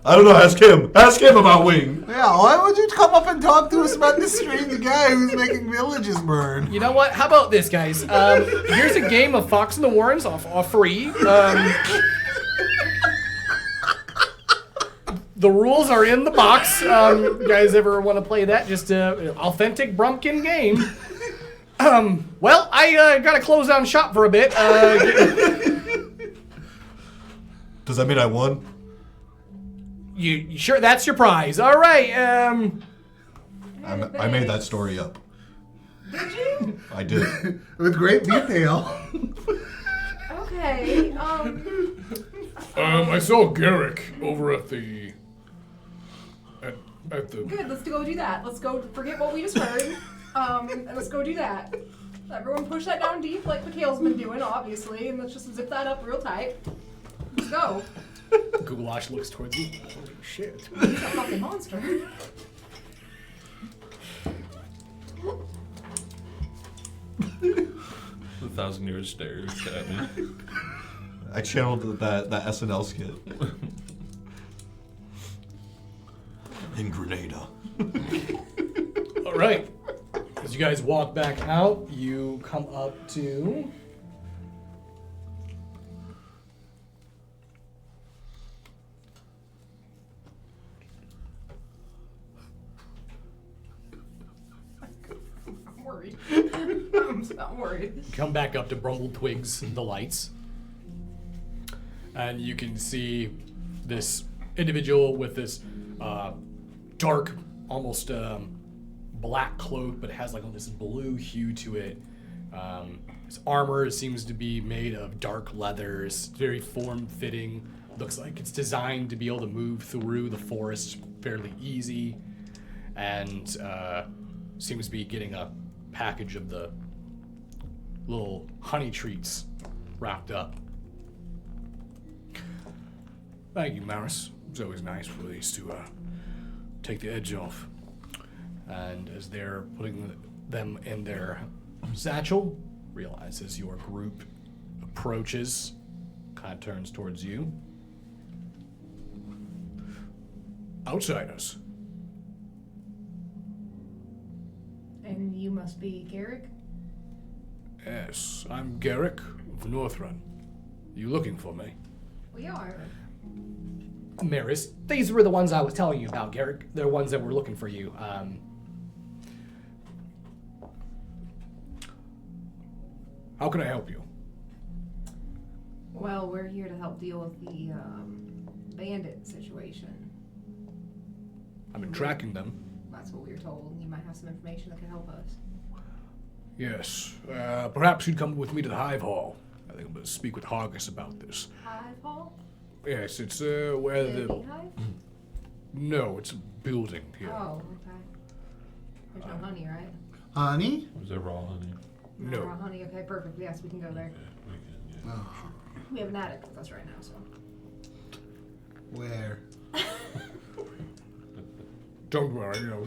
I don't know. Ask him. Ask him about Wing. Yeah, why would you come up and talk to us about this strange guy who's making villages burn? You know what? How about this, guys? Here's a game of Fox and the Warrens off free. The rules are in the box. You guys ever want to play that? Just an authentic Brumpkin game. Well, I gotta close down shop for a bit. Does that mean I won? You sure that's your prize? All right. I made that story up. Did you? I did. With great detail. Okay. I saw Garrick over at the. At the. Good. Let's go do that. Let's go forget what we just heard. And let's go do that. Everyone push that down deep like Mikhail's been doing, obviously, and let's just zip that up real tight. Let's go. Goulash looks towards you. Holy shit. He's a fucking monster. The 1,000-year stare at me. I channeled that SNL skit. In Grenada. All right. As you guys walk back out, you come up to. I'm worried. I'm worried. Come back up to Brumble Twigs, the lights. And you can see this individual with this dark, almost black cloak, but it has like this blue hue to it. His armor seems to be made of dark leathers, very form-fitting. Looks like it's designed to be able to move through the forest fairly easy. And seems to be getting a package of the little honey treats wrapped up. Thank you, Maris. It's always nice for these to take the edge off. And as they're putting them in their satchel, realizes your group approaches, kind of turns towards you. Outsiders. And you must be Garrick? Yes, I'm Garrick of Northrun. You looking for me? We are. Maris, these were the ones I was telling you about, Garrick. They're ones that were looking for you. How can I help you? Well, we're here to help deal with the bandit situation. I've been tracking them. That's what we were told. You might have some information that could help us. Yes. Perhaps you'd come with me to the Hive Hall. I think I'm going to speak with Hargus about this. Hive Hall? Yes, it's where The the... beehive? No, it's a building here. Oh, okay. There's no honey, right? Honey? Was there raw honey? No. Raw honey. Okay, perfect. Yes, we can go there. Yeah, we can, yeah. Oh, We have an attic with us right now, so. where? Don't worry,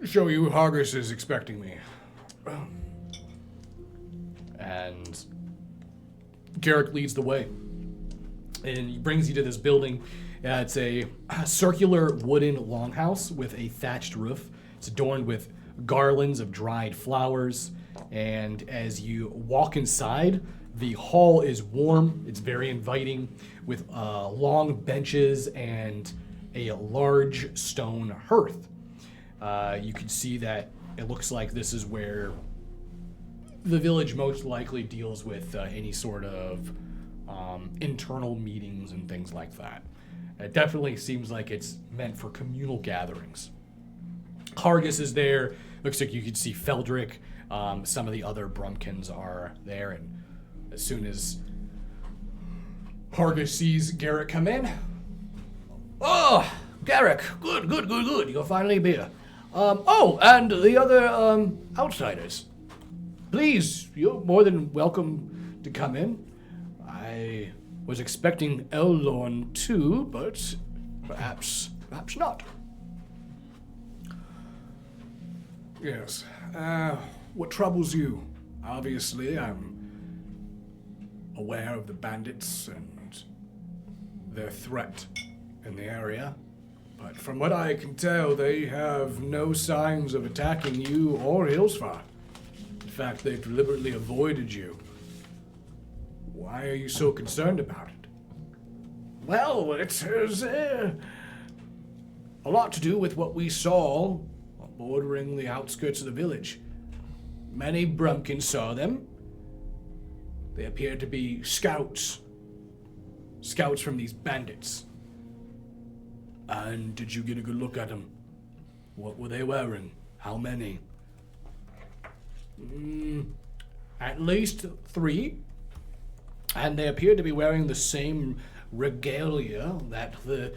show you Hargus is expecting me. And Garrick leads the way. And he brings you to this building. It's a circular wooden longhouse with a thatched roof. It's adorned with garlands of dried flowers. And as you walk inside, the hall is warm. It's very inviting with long benches and a large stone hearth. You can see that it looks like this is where the village most likely deals with any sort of internal meetings and things like that. It definitely seems like it's meant for communal gatherings. Hargus is there. Looks like you can see Feldrick. Some of the other Brumpkins are there. And as soon as Hargus sees Garrick come in, oh, Garrick, good. You'll finally be here. Oh, and the other outsiders. Please, you're more than welcome to come in. I was expecting Elorn too, but perhaps not. Yes. What troubles you? Obviously, I'm aware of the bandits and their threat in the area, but from what I can tell, they have no signs of attacking you or Hillsfar. In fact, they've deliberately avoided you. Why are you so concerned about it? Well, it has a lot to do with what we saw bordering the outskirts of the village. Many Brumpkins saw them. They appeared to be scouts. Scouts from these bandits. And did you get a good look at them? What were they wearing? How many? At least 3. And they appeared to be wearing the same regalia that the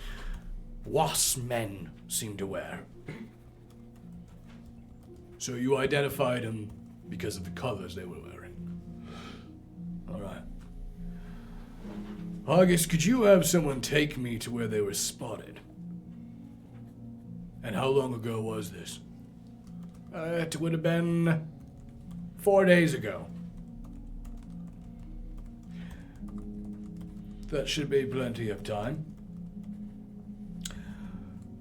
wasp men seem to wear. So you identified them because of the colors they were wearing. All right. August, could you have someone take me to where they were spotted? And how long ago was this? It would have been 4 days ago. That should be plenty of time.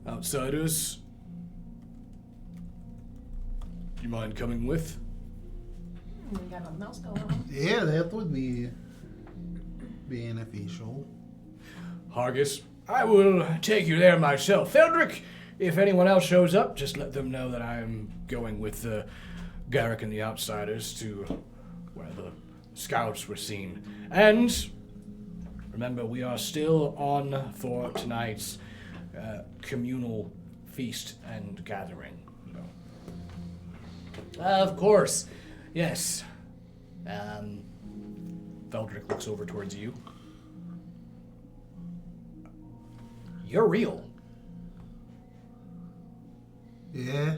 Outsiders, you mind coming with? We got nothing else going on. Yeah, that would be beneficial. Hargis, I will take you there myself. Feldrick, if anyone else shows up, just let them know that I am going with Garrick and the Outsiders to where the scouts were seen. And remember, we are still on for tonight's communal feast and gathering. Of course, yes. Feldrick looks over towards you. You're real. Yeah,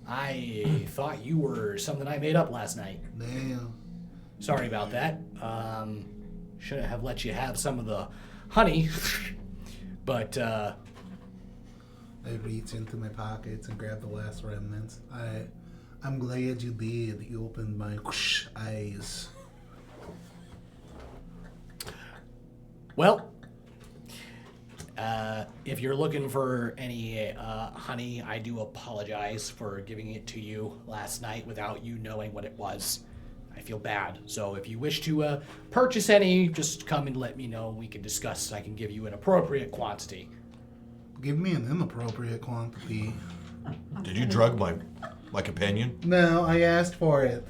I thought you were something I made up last night. damn. Sorry about that. Shouldn't have let you have some of the honey. But, I reach into my pockets and grab the last remnants. I'm glad you did. You opened my eyes. well, if you're looking for any honey, I do apologize for giving it to you last night without you knowing what it was. I feel bad. So if you wish to purchase any, just come and let me know. We can discuss. I can give you an appropriate quantity. Give me an inappropriate quantity. Did you drug my companion? No, I asked for it.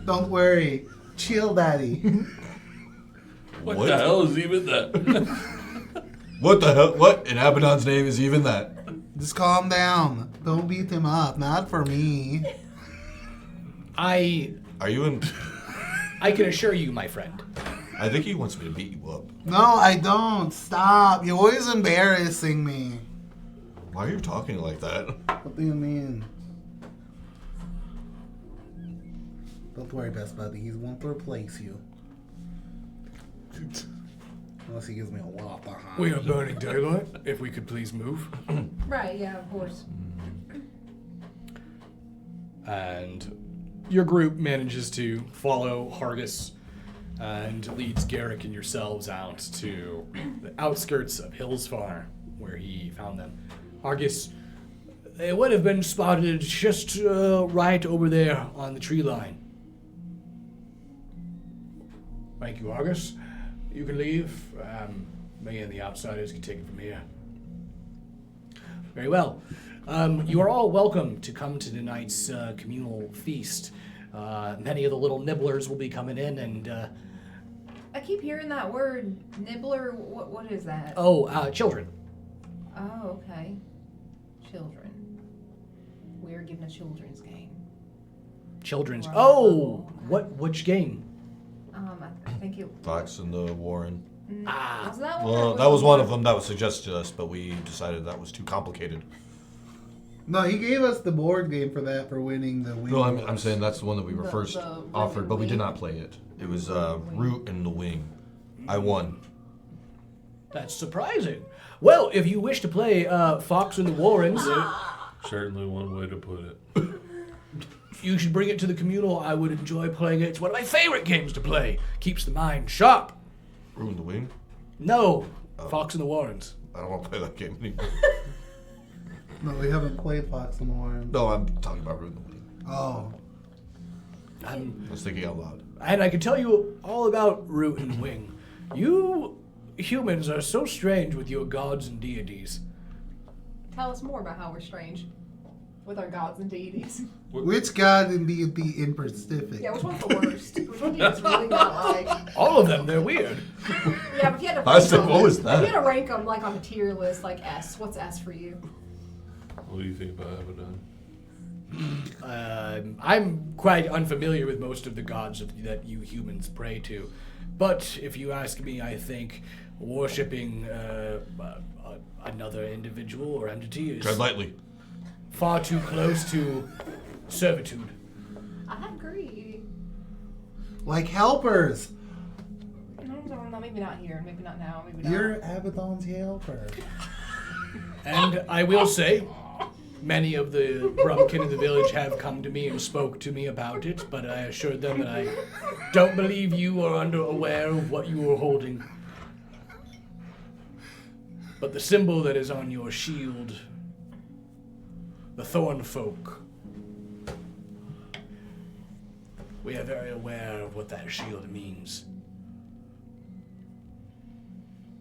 Don't worry. Chill, daddy. What the hell is even that? What the hell? What in Abaddon's name is even that? Just calm down. Don't beat him up. Not for me. Are you in? I can assure you, my friend. I think he wants me to beat you up. No, I don't. Stop. You're always embarrassing me. Why are you talking like that? What do you mean? Don't worry, best buddy. He won't replace you. Unless he gives me a lot of honey. We are burning daylight. If we could please move. Right, yeah, of course. And your group manages to follow Hargis and leads Garrick and yourselves out to the outskirts of Hillsfar, where he found them. Hargis, they would have been spotted just right over there on the tree line. Thank you, Hargis. You can leave. Me and the Outsiders can take it from here. Very well. You are all welcome to come to tonight's communal feast. Many of the little nibblers will be coming in, and I keep hearing that word, nibbler. What is that? children. Oh, okay. Children. We're getting a children's game. Children's. Wow. Oh, which game? I think it. Fox and the Warren. Was that one? Well, that was one of them that was suggested to us, but we decided that was too complicated. No, he gave us the board game for that, for winning the wing. No, I'm saying that's the one that we were The- first the offered, but we did wing. not play it. It was Root and the Wing. I won. That's surprising. Well, if you wish to play Fox and the Warrens, Certainly one way to put it. you should bring it to the communal. I would enjoy playing it. It's one of my favorite games to play. Keeps the mind sharp. Root and the Wing? No, Fox and the Warrens. I don't want to play that game anymore. No, we haven't played Fox and Warren. No, I'm talking about Root and Wing. Oh. I was thinking out loud. And I can tell you all about Root and Wing. You humans are so strange with your gods and deities. Tell us more about how we're strange with our gods and deities. Which god and deity in specific? Yeah, which one's the worst? Which one do you just really not like? All of them, they're weird. Yeah, but if you had to I was rank like, them, what was if that? you had to rank them like on a tier list, like S, what's S for you? What do you think about Abaddon? I'm quite unfamiliar with most of the gods that you humans pray to. But if you ask me, I think worshipping another individual or entity is Tread lightly. far too close to servitude. I agree. Like helpers. No, maybe not here, maybe not now, maybe not. You're Abaddon's helper. And I will say, many of the Brumkin in the village have come to me and spoke to me about it, but I assured them that I don't believe you are aware of what you are holding. But the symbol that is on your shield, the Thorn Folk, we are very aware of what that shield means.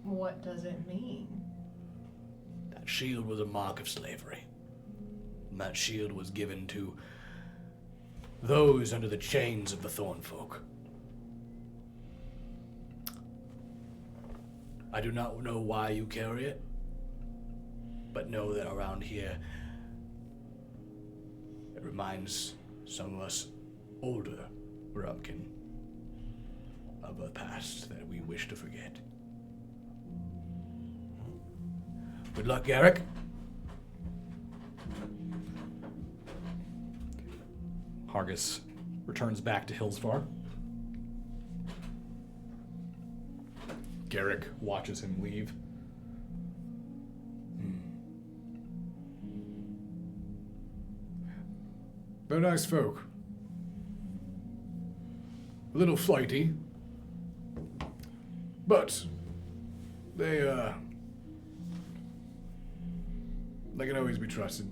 What does it mean? That shield was a mark of slavery. And that shield was given to those under the chains of the Thorn Folk. I do not know why you carry it, but know that around here it reminds some of us older Brumkin of a past that we wish to forget. Good luck, Garrick. Hargus returns back to Hillsfar. Garrick watches him leave. They're nice folk. A little flighty. But they can always be trusted.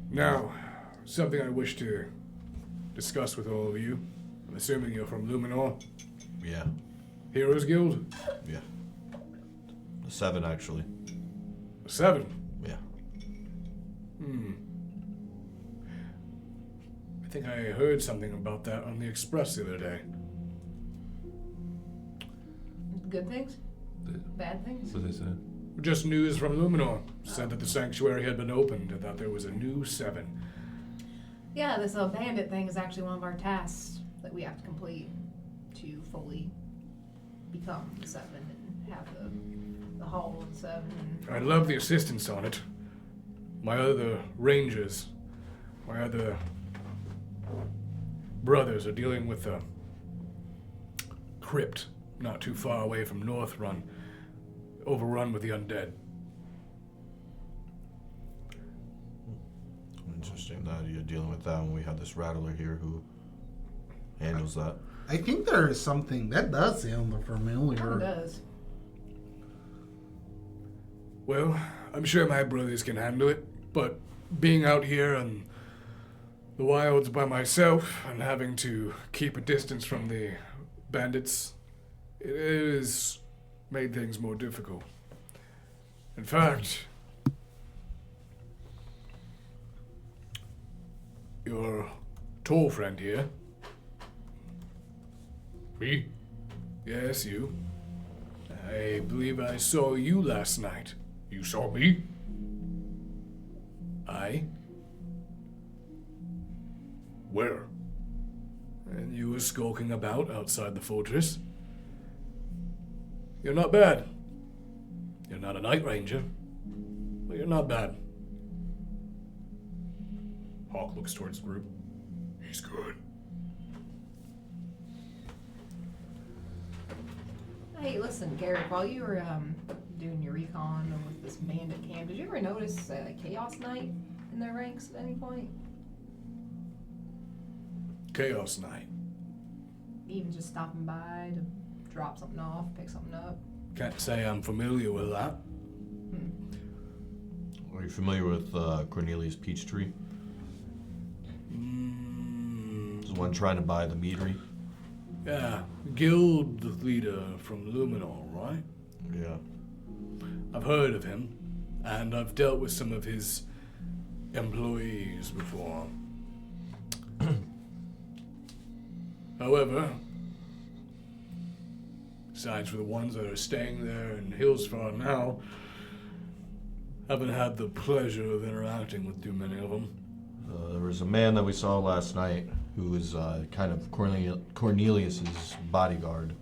Now, something I wish to discuss with all of you. I'm assuming you're from Luminor, Yeah. Heroes Guild? Yeah. 7, actually. 7. Yeah. I think I heard something about that on the Express the other day. Good things? Bad things? What did they say? Just news from Luminor. Said that the sanctuary had been opened and that there was a new 7. Yeah, this bandit thing is actually one of our tasks that we have to complete to fully become the 7 and have the hall of the 7. I'd love the assistance on it. My other rangers, my other brothers are dealing with a crypt not too far away from Northrun, overrun with the undead. Interesting that you're dealing with that when we have this rattler here who handles that. I think there is something that does sound It familiar. does. Well, I'm sure my brothers can handle it, but being out here in the wilds by myself and having to keep a distance from the bandits, it has made things more difficult. In fact, your tall friend here. Me? Yes, you. I believe I saw you last night. You saw me? Aye. Where? And you were skulking about outside the fortress. You're not bad. You're not a night ranger, but you're not bad. Hawk looks towards the group. He's good. Hey, listen, Garrett, while you were doing your recon with this bandit camp, did you ever notice Chaos Knight in their ranks at any point? Chaos Knight. Even just stopping by to drop something off, pick something up? Can't say I'm familiar with that. Are you familiar with Cornelius Peachtree? He's the one trying to buy the meadery. Yeah, guild leader from Luminor, right? Yeah. I've heard of him, and I've dealt with some of his employees before. However, besides for the ones that are staying there in Hillsfar now, haven't had the pleasure of interacting with too many of them. There was a man that we saw last night who was kind of Cornelius's bodyguard.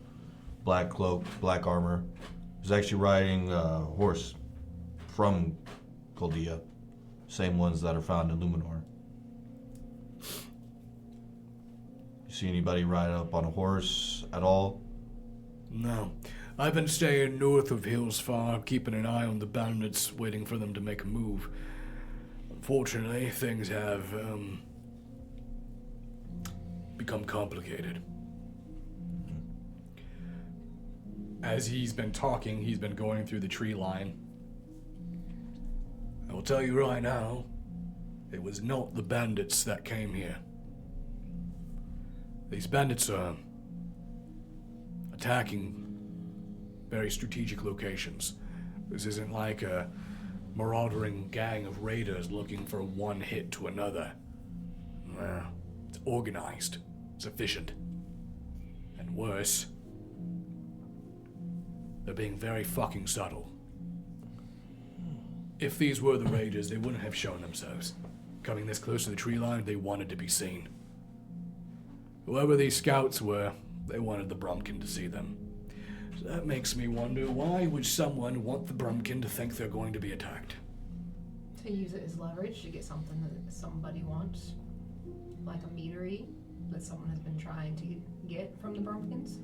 Black cloak, black armor. He was actually riding a horse from Chaldea. Same ones that are found in Luminor. You see anybody ride up on a horse at all? No. I've been staying north of Hillsfar, keeping an eye on the bandits, waiting for them to make a move. Unfortunately, things have, become complicated. As he's been talking, he's been going through the tree line. I will tell you right now, it was not the bandits that came here. These bandits are attacking very strategic locations. This isn't like a marauding gang of raiders looking for one hit to another. It's organized, it's efficient, and worse, they're being very fucking subtle. If these were the raiders, they wouldn't have shown themselves. Coming this close to the tree line, they wanted to be seen. Whoever these scouts were, they wanted the Brumkin to see them. So that makes me wonder, why would someone want the Brumkin to think they're going to be attacked? To use it as leverage to get something that somebody wants. Like a meadery that someone has been trying to get from the Brumkins.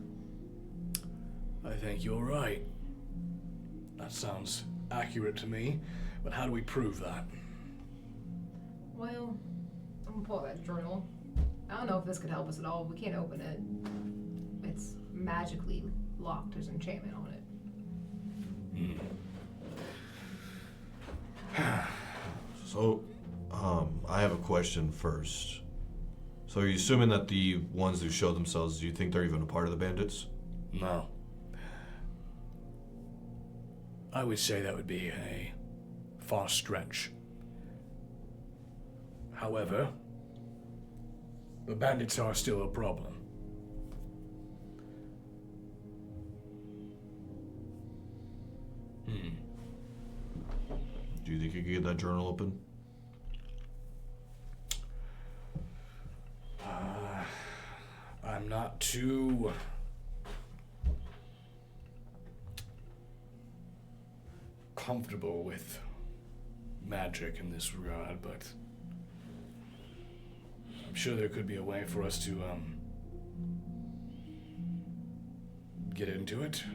I think you're right. That sounds accurate to me, but how do we prove that? Well, I'm gonna pull out that journal. I don't know if this could help us at all. We can't open it. It's magically locked. There's enchantment on it. So, I have a question first. So are you assuming that the ones who show themselves, do you think they're even a part of the bandits? No. I would say that would be a far stretch. However, the bandits are still a problem. Do you think you could get that journal open? I'm not too comfortable with magic in this regard, but I'm sure there could be a way for us to get into it.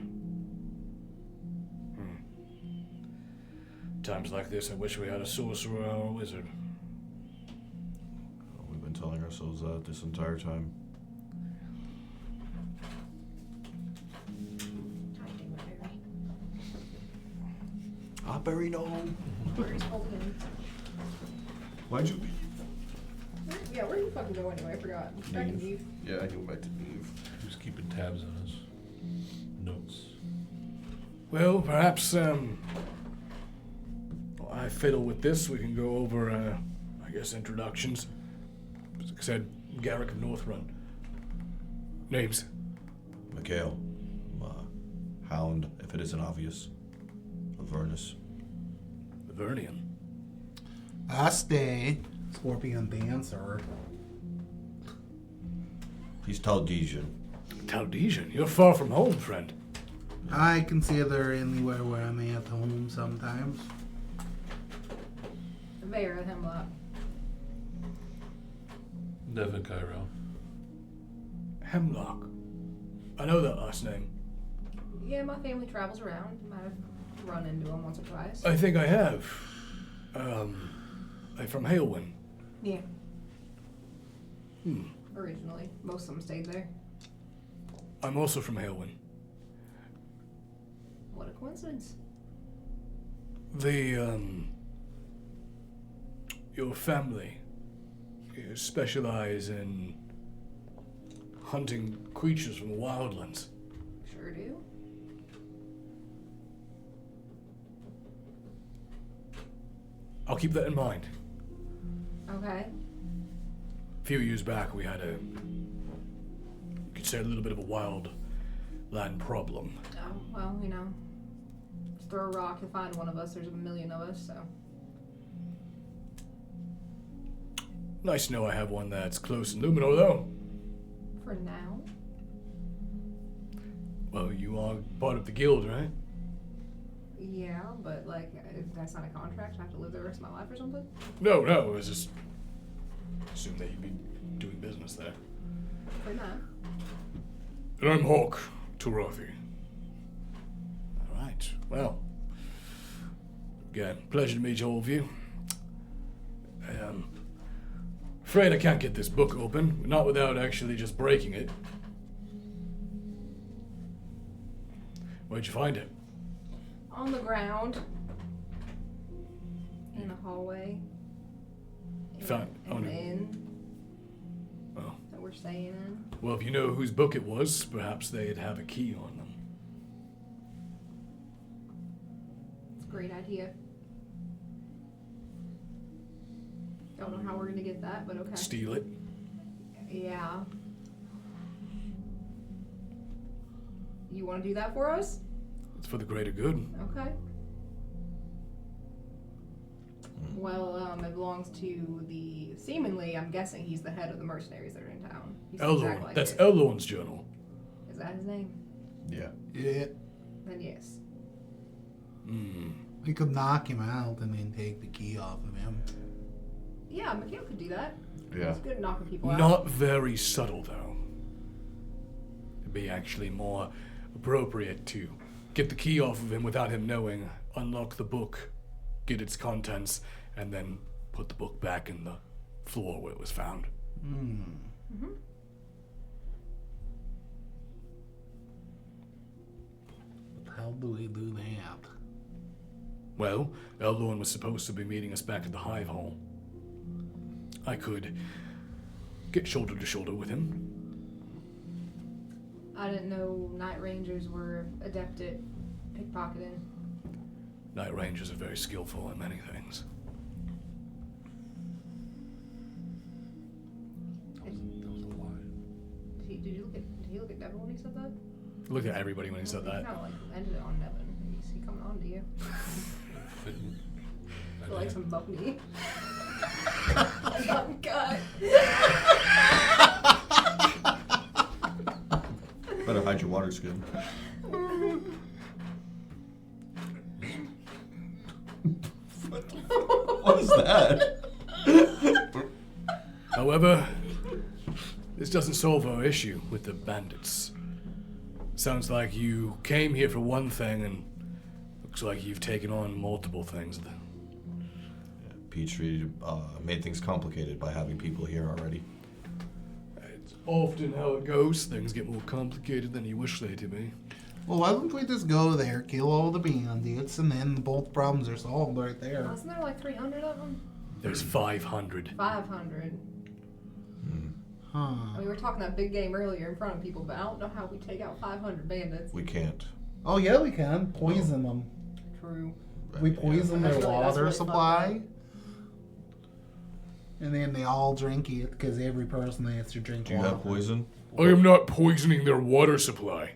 Times like this, I wish we had a sorcerer or a wizard. We've been telling ourselves that this entire time. Ah, Barry, no. Where's Fulton? Why'd you leave? Yeah, where do you fucking go anyway? I forgot. Back in Eve. Yeah, I went back to leave. Who's keeping tabs on his notes? Well, perhaps while I fiddle with this, we can go over, I guess, introductions. As I said, Garrick of Northrun. Names. Mikhail. Hound, if it isn't obvious. Avernus. Vernian. I stay. Scorpion Dancer. He's Taldesian. Taldesian, you're far from home, friend. I consider anywhere where I'm at home sometimes. Vera Hemlock. Devin Cairo. Hemlock. I know that last name. Yeah, my family travels around. Might have run into him once or twice. I think I have. I'm from Halewyn. Yeah. Originally. Most of them stayed there. I'm also from Halewyn. What a coincidence. Your family specialize in hunting creatures from the wildlands. Sure do. I'll keep that in mind. Okay. A few years back, we had you could say a little bit of a wild land problem. Oh, well, you know. Just throw a rock and find one of us. There's a million of us, so. Nice to know I have one that's close in Luminor, though. For now. Well, you are part of the guild, right? Yeah, but like, that's not a contract. I have to live the rest of my life or something. No, I was just assume that you'd be doing business there. For now. And I'm Hawk Turathi. All right. Well, again, pleasure to meet all of you. Afraid I can't get this book open, not without actually just breaking it. Where'd you find it? On the ground. In a hallway. Found In the inn Oh. that we're staying in. Well, if you know whose book it was, perhaps they'd have a key on them. It's a great idea. Don't know how we're gonna get that, but okay. Steal it. Yeah. You want to do that for us? It's for the greater good. Okay. Well, it belongs to the. Seemingly, I'm guessing he's the head of the mercenaries that are in town. He seems Elorn. exactly like That's it. Elorn's journal. Is that his name? Yeah. Yeah. Then yes. We could knock him out and then take the key off of him. Yeah, Mikhail could do that. Yeah. He's good at knocking people out. Not very subtle, though. It'd be actually more appropriate to get the key off of him without him knowing, unlock the book, get its contents, and then put the book back in the floor where it was found. But how do we do that? Well, Elorn was supposed to be meeting us back at the Hive Hall. I could get shoulder to shoulder with him. I didn't know Night Rangers were adept at pickpocketing. Night Rangers are very skillful in many things. That was a lie. Did he look at Devin when he said that? Look at everybody when he said that. Kind of like ended it on Devin. Is he coming on to you? For like some buck knee. Button cut. Better hide your water skin. What is that? However, this doesn't solve our issue with the bandits. Sounds like you came here for one thing and looks like you've taken on multiple things. Petrie made things complicated by having people here already. It's often how it goes. Things get more complicated than you wish they to be. Well, why don't we just go there, kill all the bandits, and then both problems are solved right there. Wasn't there like 300 of them? There's 500. 500. Huh. I mean, we were talking that big game earlier in front of people, but I don't know how we take out 500 bandits. We can't. Oh, yeah, we can. Poison them. True. We poison their That's really water fucked supply. And then they all drink it, because every person has to drink Do you water. have poison? I am not poisoning their water supply.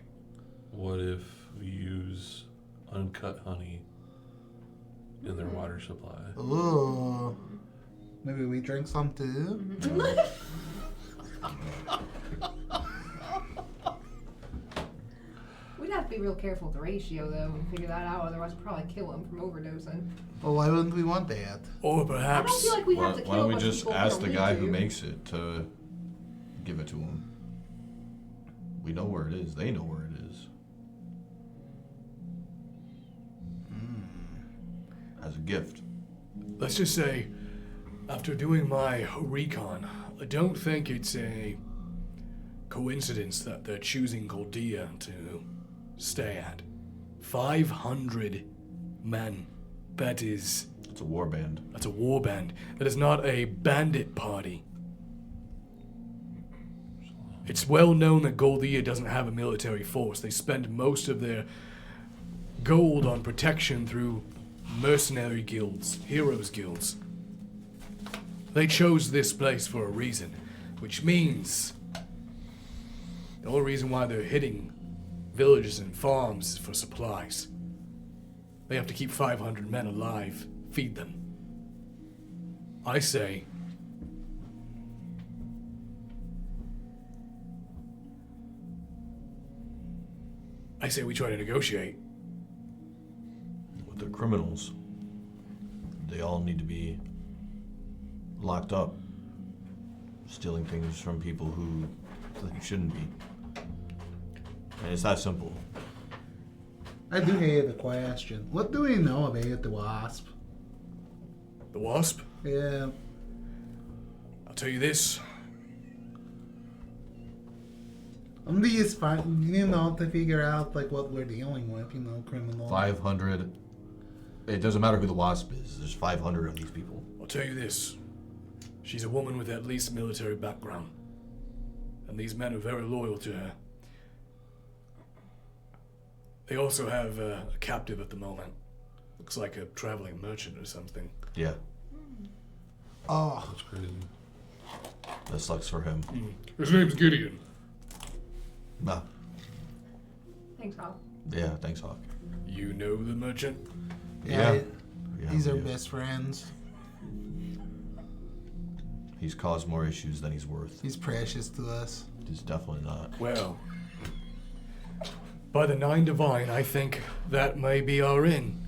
What if we use uncut honey in their water supply? Ooh. Maybe we drink some too? We'd have to be real careful with the ratio, though, and figure that out. Otherwise, we'd probably kill him from overdosing. Well, why wouldn't we want that? Or I don't perhaps feel like we Why, have to kill why don't a we bunch of just people if ask we the don't guy need who to. makes it to give it to him? We know where it is. They know where it is. As a gift. let's just say, after doing my recon, I don't think it's a coincidence that they're choosing Goldia to stay at 500 men. It's a war band. That's a war band. That is not a bandit party. It's well known that Goldia doesn't have a military force. They spend most of their gold on protection through mercenary guilds, heroes guilds. They chose this place for a reason, which means the only reason why they're hitting villages and farms is for supplies. They have to keep 500 men alive, feed them. I say we try to negotiate. With the criminals, they all need to be locked up, stealing things from people who they shouldn't be. And it's that simple. I do have a question. What do we know about the wasp? The Wasp? Yeah. I'll tell you this. I'm just to figure out like what we're dealing with, criminal. 500. It doesn't matter who the Wasp is. There's 500 of these people. I'll tell you this. She's a woman with at least military background. And these men are very loyal to her. They also have a captive at the moment. Looks like a traveling merchant or something. Yeah, Oh, That's crazy. that sucks for him. His name's Gideon. Nah. Thanks, Hal. Yeah, thanks, Hawk. You know the merchant? yeah. Yeah, These are yeah. best friends. He's caused more issues than he's worth. He's precious to us. He's definitely not. Well, by the Nine Divine, I think that may be our in.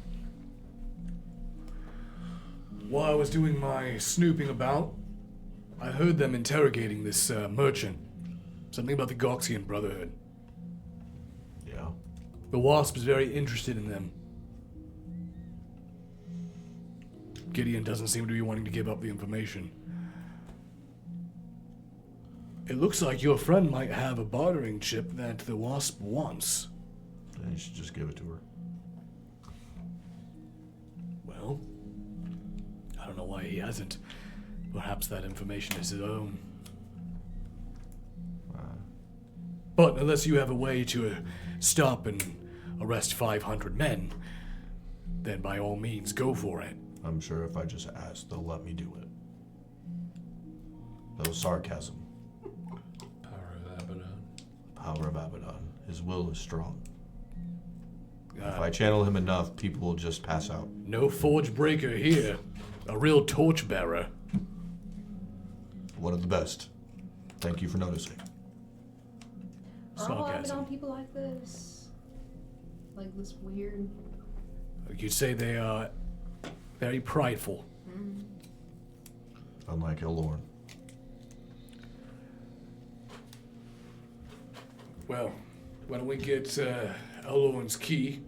While I was doing my snooping about, I heard them interrogating this merchant. Something about the Goxian Brotherhood. Yeah. The Wasp is very interested in them. Gideon doesn't seem to be wanting to give up the information. It looks like your friend might have a bartering chip that the Wasp wants. Then you should just give it to her. Well, I don't know why he hasn't. Perhaps that information is his own. But unless you have a way to stop and arrest 500 men, then by all means, go for it. I'm sure if I just ask, they'll let me do it. That was sarcasm. Power of Abaddon. Power of Abaddon. His will is strong. If Uh, I channel him enough, people will just pass out. no forge breaker here. A real torchbearer. One of the best. Thank you for noticing. Are all Sarcasm. Abaddon people like this? Like this weird. You'd say they are very prideful. Unlike Elorn. Well, why don't we get Elorn's key,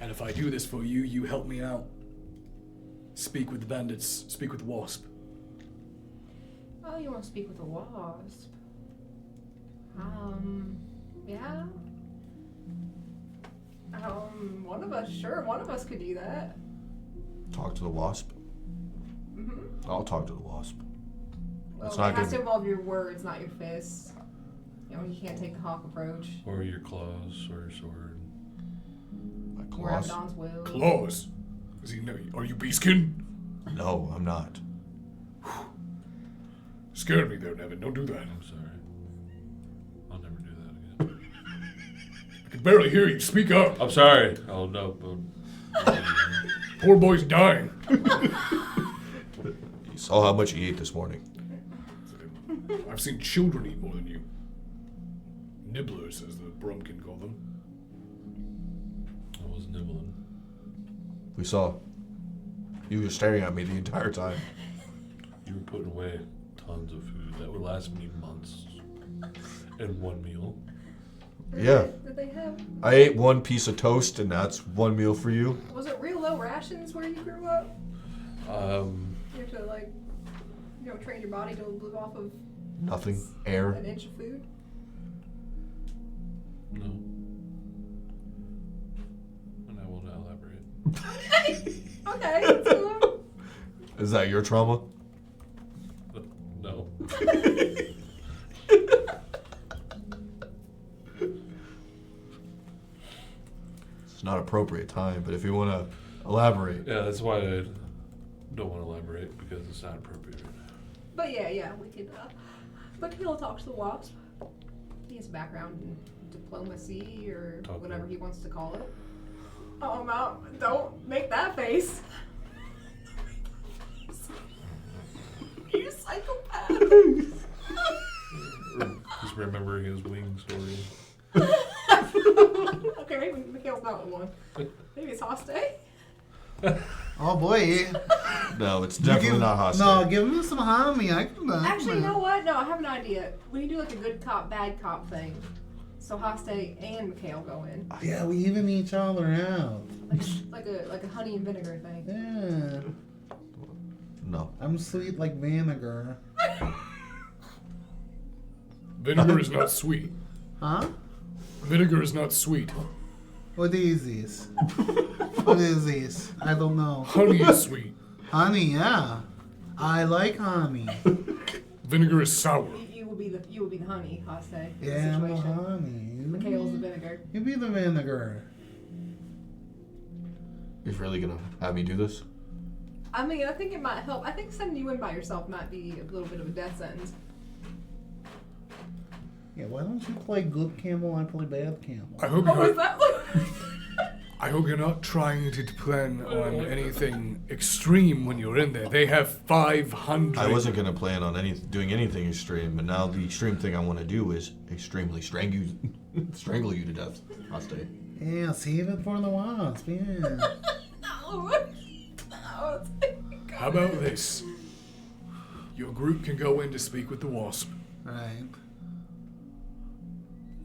and if I do this for you, you help me out. Speak with the bandits, speak with the Wasp. Oh, you want to speak with a wasp? Yeah. One of us could do that. Talk to the Wasp? Mm-hmm. I'll talk to the Wasp. Well, It's not it has gonna to involve your words, not your fists. You can't take the hawk approach. Or your claws or your sword. My Or claws? Abaddon's will. Claws? Does he know? Are you beaskin? No, I'm not. Scared me there, Nevin. Don't do that. I'm sorry. I'll never do that again. I can barely hear you. Speak up. I'm sorry. Oh no, but Poor boy's dying. You saw how much he ate this morning. I've seen children eat more than you. Nibblers, as the Brumkin call them. I was nibbling. We saw. You were staring at me the entire time. You were putting away tons of food that would last me months in one meal. Yeah. Did they have? I ate one piece of toast, and that's one meal for you. Was it real low rations where you grew up? You have to train your body to live off of Nothing. Air. an inch of food. No. Okay. So, Is that your trauma? No. It's not appropriate time, but if you want to elaborate. Yeah, that's why I don't want to elaborate because it's not appropriate right now. but yeah, we could. But he'll talk to the wasp. He has a background in diplomacy or Talk whatever to he wants to call it. Oh no! Don't make that face. You psychopath. Just remembering his wing story. Okay, maybe Mikhail's not the one. Maybe it's Hoste. Oh boy. No, it's definitely not hostile. No, give me some homie. I can. Actually, you know what? No, I have an idea. We can do like a good cop, bad cop thing. So Hoste and Mikhail go in, Yeah, we even each other out. like a honey and vinegar thing. Yeah. No. I'm sweet like vinegar. Vinegar is not sweet. Huh? Vinegar is not sweet. What is this? What is this? I don't know. Honey is sweet. Honey, yeah. I like honey. Vinegar is sour. You will be the honey, Hoste. in the Yeah, I'm the situation. honey. Mikhail's the vinegar. You be the vinegar. You're really going to have me do this? I mean, I think it might help. I think sending you in by yourself might be a little bit of a death sentence. Yeah, why don't you play good camel and I play bad camel? I hope Oh, is you're, that? I hope you're not trying to plan on anything extreme when you're in there. They have 500. I wasn't going to plan on doing anything extreme, but now the extreme thing I want to do is extremely strangle you to death. Hoste. Yeah, save it for the wasp, yeah. No. No. How about this? Your group can go in to speak with the wasp. Right.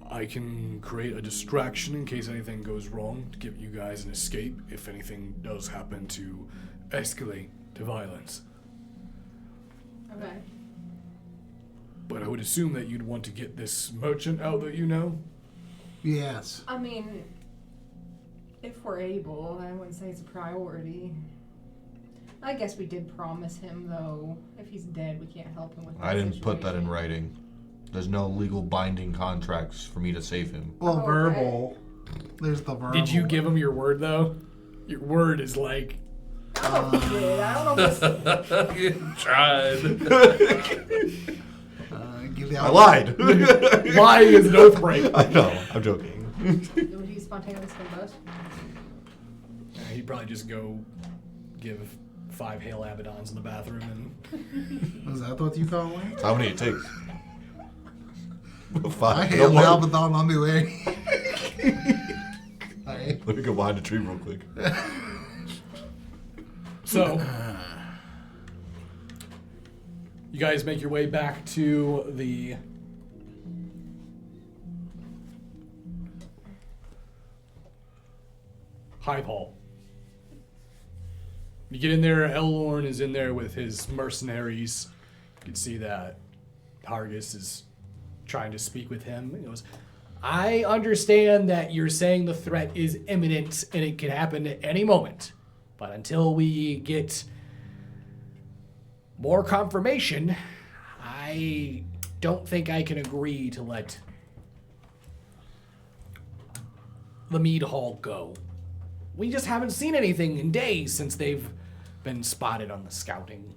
I can create a distraction in case anything goes wrong to give you guys an escape if anything does happen to escalate to violence. Okay. But I would assume that you'd want to get this merchant out that you know. Yes. I mean, if we're able, I wouldn't say it's a priority. I guess we did promise him, though. If he's dead, we can't help him with that I didn't put that in situation. writing. There's no legal binding contracts for me to save him. Well, Okay. verbal. There's the verbal. Did you give him your word though? Your word is like. I don't know if he did. I don't know if You tried. Give the I lied. Lying is an oath break. I know. I'm joking. would he spontaneously combust? He'd probably just go give 5 Hail Abaddons in the bathroom and. Is that what you call it? How many it takes? I 5. hail No more. Abaddon on the way. Alright. Let me go behind a tree real quick. So, you guys make your way back to the Hive Hall. You get in there, Elorn is in there with his mercenaries. You can see that Hargis is trying to speak with him. He goes, I understand that you're saying the threat is imminent and it can happen at any moment. But until we get more confirmation, I don't think I can agree to let the Mead Hall go. We just haven't seen anything in days since they've been spotted on the scouting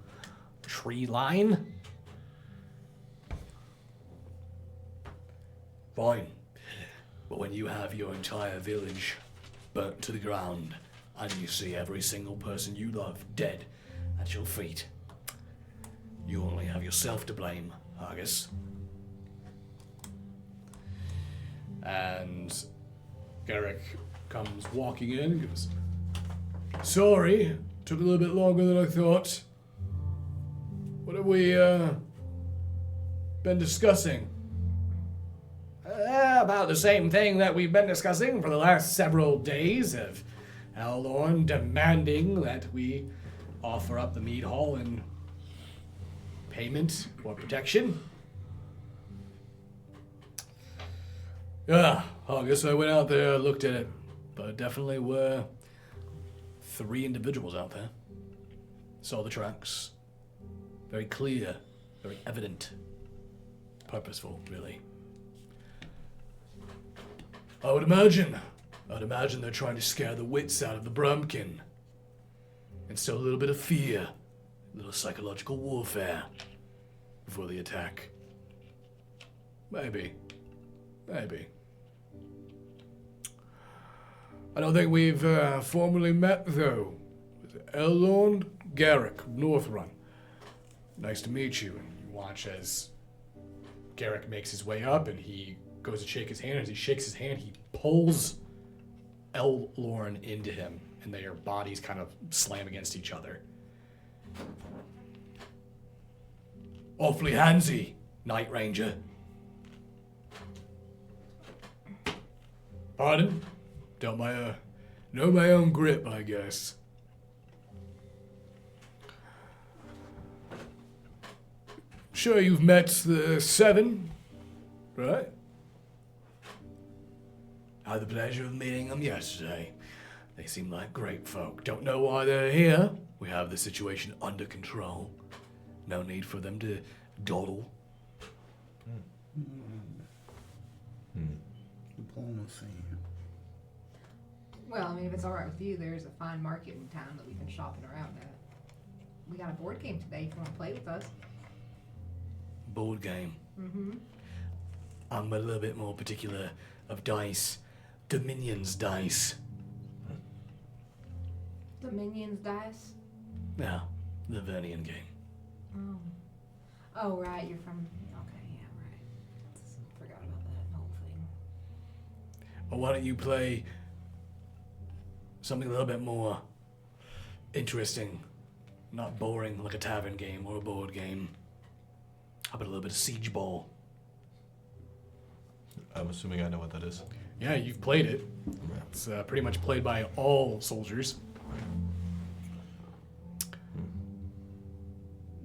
tree line. Fine. But when you have your entire village burnt to the ground and you see every single person you love dead at your feet, you only have yourself to blame, Argus. And Garrick comes walking in and goes, sorry, took a little bit longer than I thought. What have we been discussing? About the same thing that we've been discussing for the last several days of Elorn demanding that we offer up the Mead Hall in payment for protection. Yeah, I guess I went out there, looked at it, but definitely were 3 individuals out there. Saw the tracks. Very clear, very evident. Purposeful, really. I'd imagine they're trying to scare the wits out of the Brumkin. Instill a little bit of fear, a little psychological warfare before the attack. Maybe. I don't think we've formally met, though. Elrond Garrick, Northrun. Nice to meet you. And you watch as Garrick makes his way up, and he goes to shake his hand. As he shakes his hand, he pulls Elrond into him, and their bodies kind of slam against each other. Awfully handsy, Night Ranger. Pardon? Don't know my own grip, I guess. Sure, you've met the 7, right? I had the pleasure of meeting them yesterday. They seem like great folk. Don't know why they're here. We have the situation under control. No need for them to dawdle. Diplomacy. Well, I mean, if it's alright with you, there's a fine market in town that we've been shopping around at. We got a board game today if you want to play with us. Board game. Mm-hmm. I'm a little bit more particular of dice. Dominion's dice. Dominion's dice? Yeah, the Vernian game. Oh. Oh, right, you're from... Okay, yeah, right. Forgot about that whole thing. Or why don't you play something a little bit more interesting, not boring like a tavern game or a board game? How about a little bit of Siege Ball? I'm assuming I know what that is. Yeah, you've played it. It's pretty much played by all soldiers.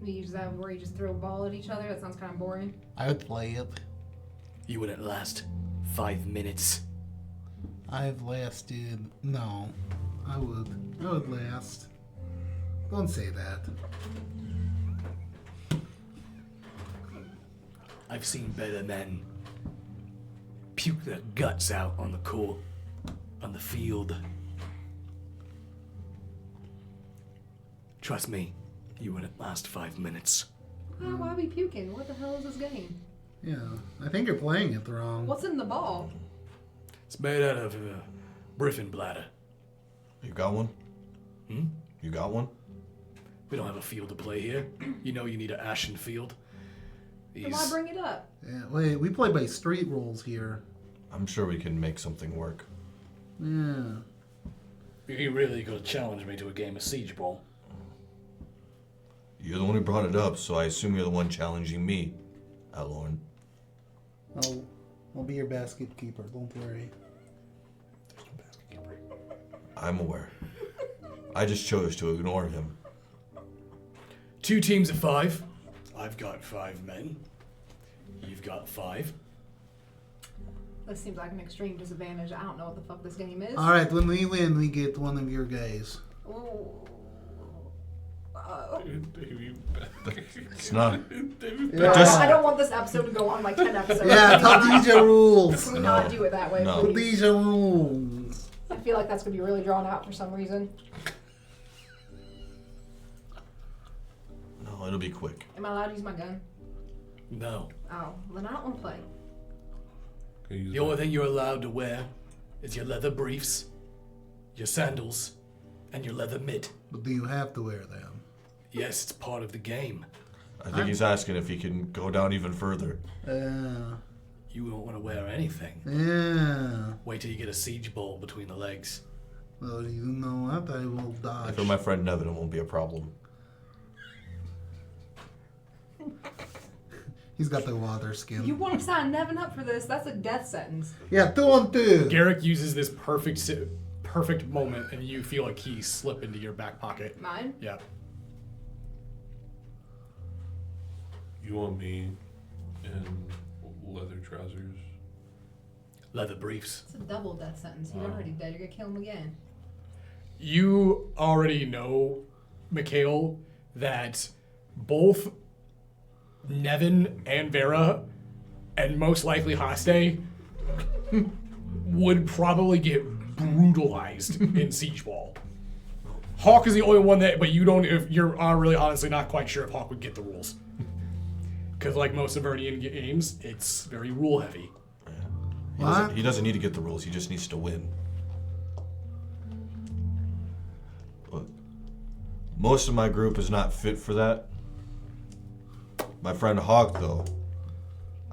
You use that where you just throw a ball at each other? That sounds kind of boring. I would play it. You wouldn't last 5 minutes. I've lasted. No, I would last. Don't say that. I've seen better men puke their guts out on the court, on the field. Trust me, you wouldn't last 5 minutes. Why are we puking? What the hell is this game? Yeah, I think you're playing it wrong. What's in the ball? It's made out of Griffin bladder. You got one? Hmm? You got one? We don't have a field to play here. You know you need an ashen field. Then why bring it up? Yeah, wait, we play by street rules here. I'm sure we can make something work. Yeah. You really could challenge me to a game of Siege Ball. You're the one who brought it up, so I assume you're the one challenging me, Elorn. I'll be your basket keeper, don't worry. I'm aware. I just chose to ignore him. 2 teams of 5. I've got 5 men. You've got 5. This seems like an extreme disadvantage. I don't know what the fuck this game is. Alright, when we win, we get one of your guys. Oh. It's not. Yeah. Just- I don't want this episode to go on like 10 episodes. Yeah, tell these are rules. Can we not do it that way, No. please? These are rules. I feel like that's going to be really drawn out for some reason. No, it'll be quick. Am I allowed to use my gun? No. Oh, then I don't want to play. The only thing you're allowed to wear is your leather briefs, your sandals, and your leather mitt. But do you have to wear them? Yes, it's part of the game. I think he's asking if he can go down even further. You won't want to wear anything. Yeah. Wait till you get a siege ball between the legs. Well, you know what? I will dodge. For my friend Nevin, it won't be a problem. He's got the water skin. You want to sign Nevin up for this? That's a death sentence. Yeah, 2 on 2. Garrick uses this perfect moment, and you feel a key slip into your back pocket. Mine? Yeah. You want me in leather trousers? Leather briefs. It's a double death sentence. He's already dead. You're going to kill him again. You already know, Mikhail, that both Nevin and Vera, and most likely Haste, would probably get brutalized in Siege Ball. Hawk is the only one that, but you don't, if you're really honestly not quite sure if Hawk would get the rules. Because like most Avernian games, it's very rule heavy. He doesn't need to get the rules, he just needs to win. Look, most of my group is not fit for that. My friend Hawk, though,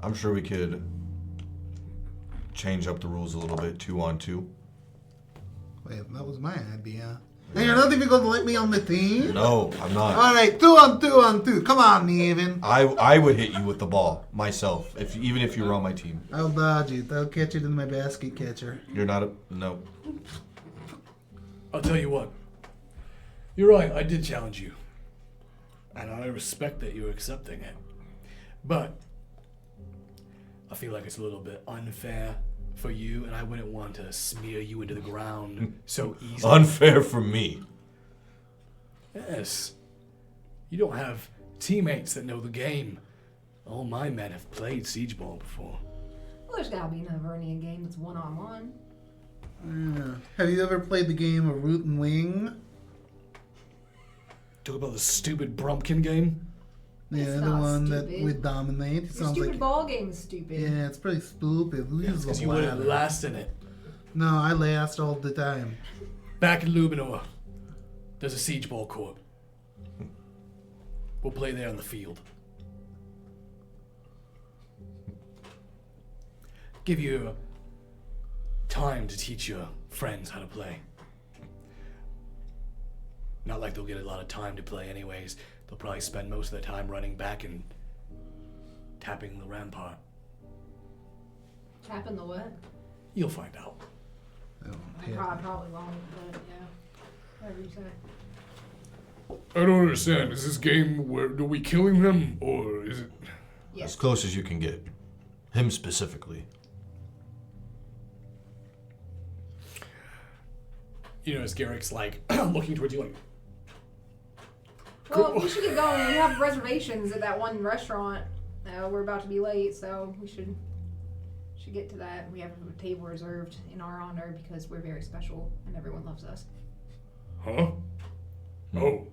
I'm sure we could change up the rules a little bit, 2-on-2. Wait, that was my idea. And you're not even going to let me on the team? No, I'm not. All right, 2-on-2. Come on, Nevin. I would hit you with the ball myself, even if you were on my team. I'll dodge it. I'll catch it in my basket catcher. You're not a no. I'll tell you what. You're right, I did challenge you. And I respect that you're accepting it. But I feel like it's a little bit unfair for you, and I wouldn't want to smear you into the ground so easily. Unfair for me. Yes. You don't have teammates that know the game. All my men have played Siege Ball before. Well, there's gotta be an Avernian game that's one-on-one. Yeah. Have you ever played the game of Root and Wing? Talk about the stupid Brumpkin game? Yeah, It's the not one that stupid. would dominate. It Your sounds stupid like ball game's stupid. yeah, it's pretty stupid. Who uses Because a you wouldn't ladder? last in it. No, I last all the time. Back in Luminor, there's a Siege Ball court. We'll play there on the field. Give you time to teach your friends how to play. Not like they'll get a lot of time to play anyways. They'll probably spend most of their time running back and tapping the rampart. Tapping the what? You'll find out. Oh, I yeah. probably won't, but yeah. Whatever you say. I don't understand. Is this game where are we killing them or is it? Yeah. As close as you can get. Him specifically. You know, as Garrick's like looking towards you like, Well, we should get going. We have reservations at that one restaurant. We're about to be late, so we should get to that. We have a table reserved in our honor because we're very special and everyone loves us. Huh? Oh,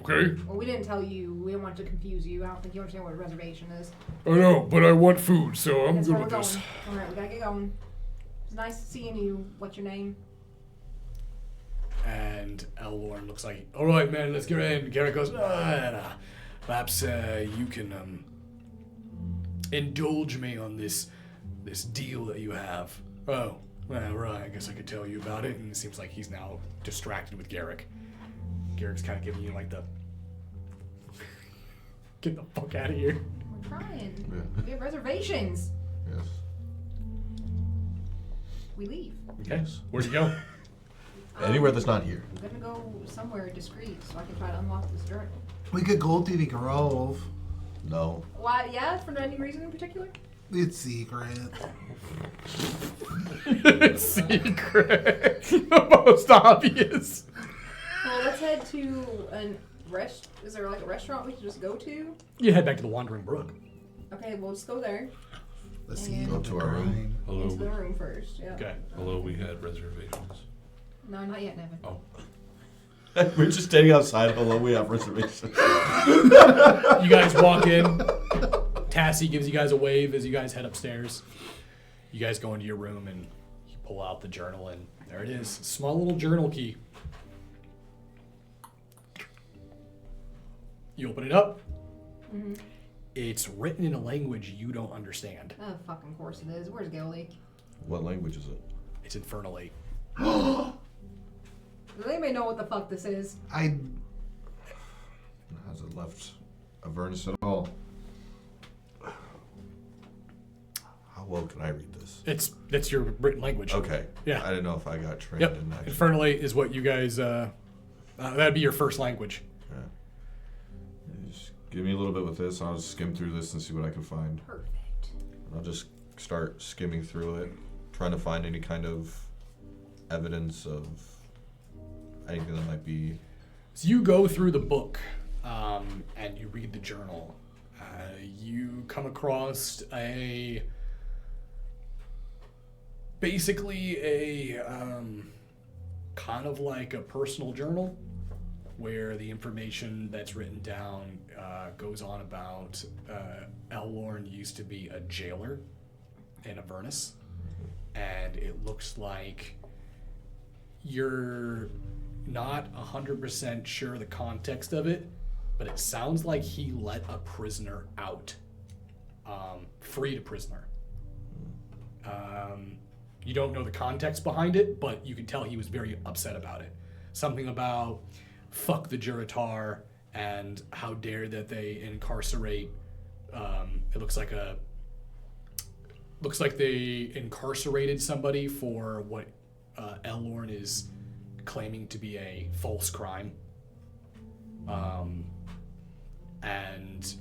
okay. Well, we didn't tell you. We didn't want to confuse you. I don't think you understand what a reservation is. I know, but I want food, so I'm That's good where with we're this. going. All right, we gotta get going. It's nice seeing you. What's your name? and Elworn looks like, all right, man, let's get in. Garrett goes, perhaps you can indulge me on this deal that you have. Oh, well, right, I guess I could tell you about it. And it seems like he's now distracted with Garrick. Garrick's kind of giving you like the, get the fuck out of here. We're trying. Yeah. We have reservations. Yes. We leave. Okay, where'd you go? Anywhere that's not here. I'm gonna go somewhere discreet so I can try to unlock this journal. We could go to the Grove. No. Why? Yeah, for any reason in particular? It's secret. Secret. The most obvious. Well, let's head to an rest. Is there like a restaurant we can just go to? You head back to the Wandering Brook. Okay, we'll just go there. The And- scene Go of to the our room. crime. Into the Hello. room first. Yeah. Okay. Hello, we had reservations. No, not yet, Nevin. Oh. We're just standing outside. Hello, we have reservations. You guys walk in. Tassie gives you guys a wave as you guys head upstairs. You guys go into your room and you pull out the journal, and there it is. Small little journal key. You open it up. Mm-hmm. It's written in a language you don't understand. Oh, fucking course it is. Where's Gilly? What language is it? It's Infernally. Does anybody know what the fuck this is? I Has it left Avernus at all? How well can I read this? That's your written language. Okay. Yeah. I didn't know if I got trained Yep. in that. Infernally is what you guys. That'd be your first language. Yeah. Just give me a little bit with this. I'll just skim through this and see what I can find. Perfect. I'll just start skimming through it, trying to find any kind of evidence of anything that might be... So you go through the book and you read the journal. You come across basically a kind of like a personal journal where the information that's written down goes on about Elorn used to be a jailer in Avernus, and it looks like you're not 100% sure the context of it, but it sounds like he let a prisoner out, freed a prisoner. You don't know the context behind it, but you can tell he was very upset about it. Something about fuck the Juratar and how dare that they incarcerate. It looks like they incarcerated somebody for what Elorn is claiming to be a false crime. And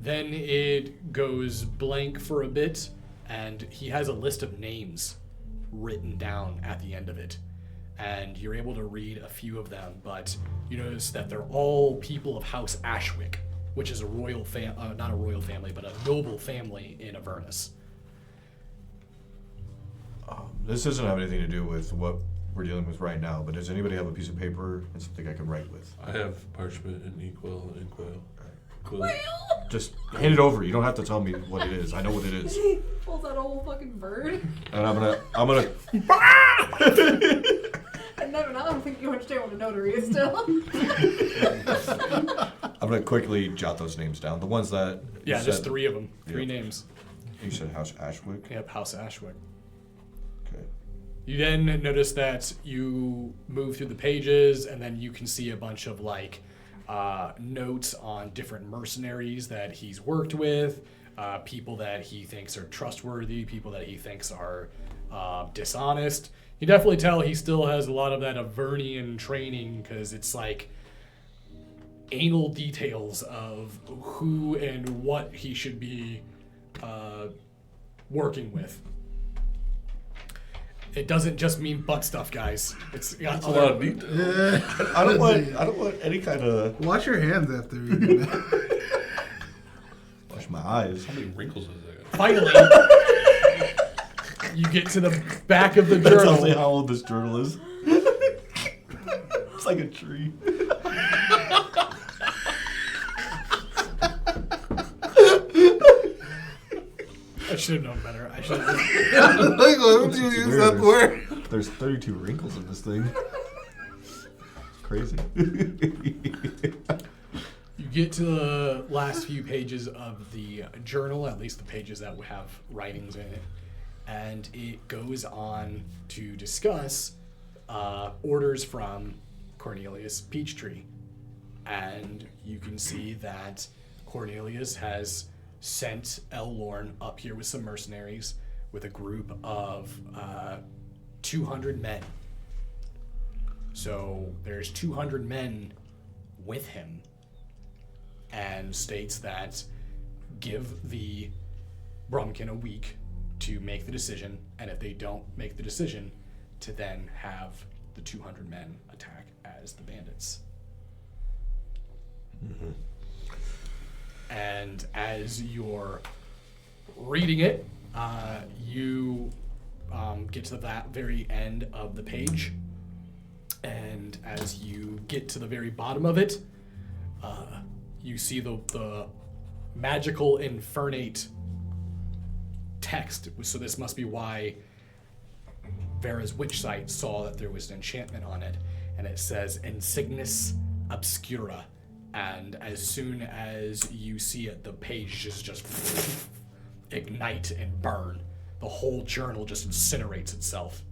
then it goes blank for a bit, and he has a list of names written down at the end of it. And you're able to read a few of them, but you notice that they're all people of House Ashwick, which is a royal not a royal family, but a noble family in Avernus. This doesn't have anything to do with what we're dealing with right now, but does anybody have a piece of paper and something I can write with? I have parchment and inkwell. Quill. Just hand it over. You don't have to tell me what it is. I know what it is. He pulls out a whole fucking bird. And I'm gonna. And Nevin, I don't think you understand what a notary is still. I'm gonna quickly jot those names down. The ones that. Yeah, there's three of them. Three Yep. names. You said House Ashwick? Yep, House Ashwick. Okay. You then notice that you move through the pages, and then you can see a bunch of like notes on different mercenaries that he's worked with, people that he thinks are trustworthy, people that he thinks are dishonest. You definitely tell he still has a lot of that Avernian training, because it's like anal details of who and what he should be working with. It doesn't just mean butt stuff, guys. It's got A lot of detail. Yeah. I don't want any kind of. Wash your hands after reading that. Wash my eyes. How many wrinkles has that got? Finally, you get to the back of the That tells me journal. how old this journal is. It's like a tree. I should have known better. I should have. Like, why would you use that word? There's 32 wrinkles in this thing. It's crazy. You get to the last few pages of the journal, at least the pages that have writings in it, and it goes on to discuss orders from Cornelius Peachtree. And you can see that Cornelius has sent Elorn up here with some mercenaries with a group of 200 men. So there's 200 men with him, and states that give the Brumkin a week to make the decision, and if they don't make the decision, to then have the 200 men attack as the bandits. Mm-hmm. And as you're reading it, you get to that very end of the page, and as you get to the very bottom of it, you see the magical infernate text. So this must be why Vera's witch site saw that there was an enchantment on it, and it says Insignis Obscura. And as soon as you see it, the page just ignite and burn. The whole journal just incinerates itself.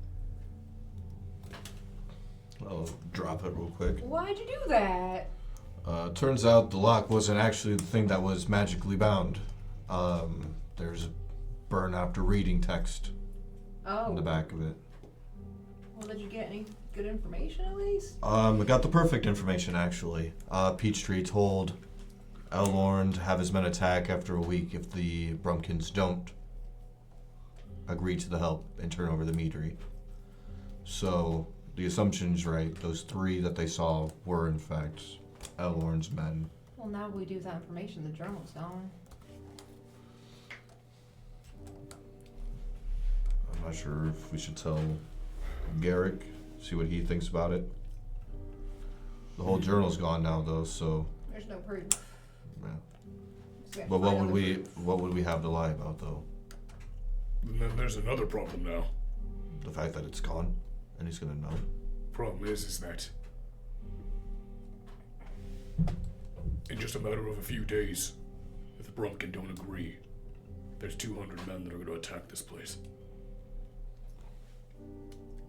I'll drop it real quick. Why'd you do that? Turns out the lock wasn't actually the thing that was magically bound. There's a burn after reading text Oh. on the back of it. Well, did you get any good information at least? I got the perfect information, actually. Peachtree told Elorn to have his men attack after a week if the Brumkins don't agree to the help and turn over the meadery. So the assumption's right. Those 3 that they saw were, in fact, Elorn's men. Well, now we do with that information, the journal's gone. I'm not sure if we should tell Garrick, see what he thinks about it. The whole journal's gone now, though, so. There's no proof. Yeah. So we have to But what find would other we proof. what would we have to lie about, though? And then there's another problem now. The fact that it's gone, and he's gonna know. Problem is that in just a matter of a few days, if the Brumpkin don't agree, there's 200 men that are going to attack this place.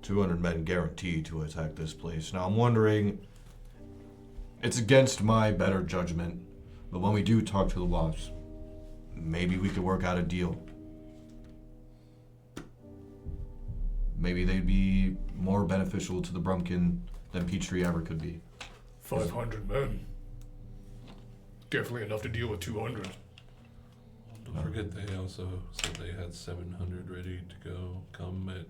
200 men guaranteed to attack this place. Now I'm wondering, it's against my better judgment, but when we do talk to the Wasps, maybe we could work out a deal. Maybe they'd be more beneficial to the Brumpkin than Peachtree ever could be. 500 men. Definitely enough to deal with 200. Don't forget they also said they had 700 ready to go, come at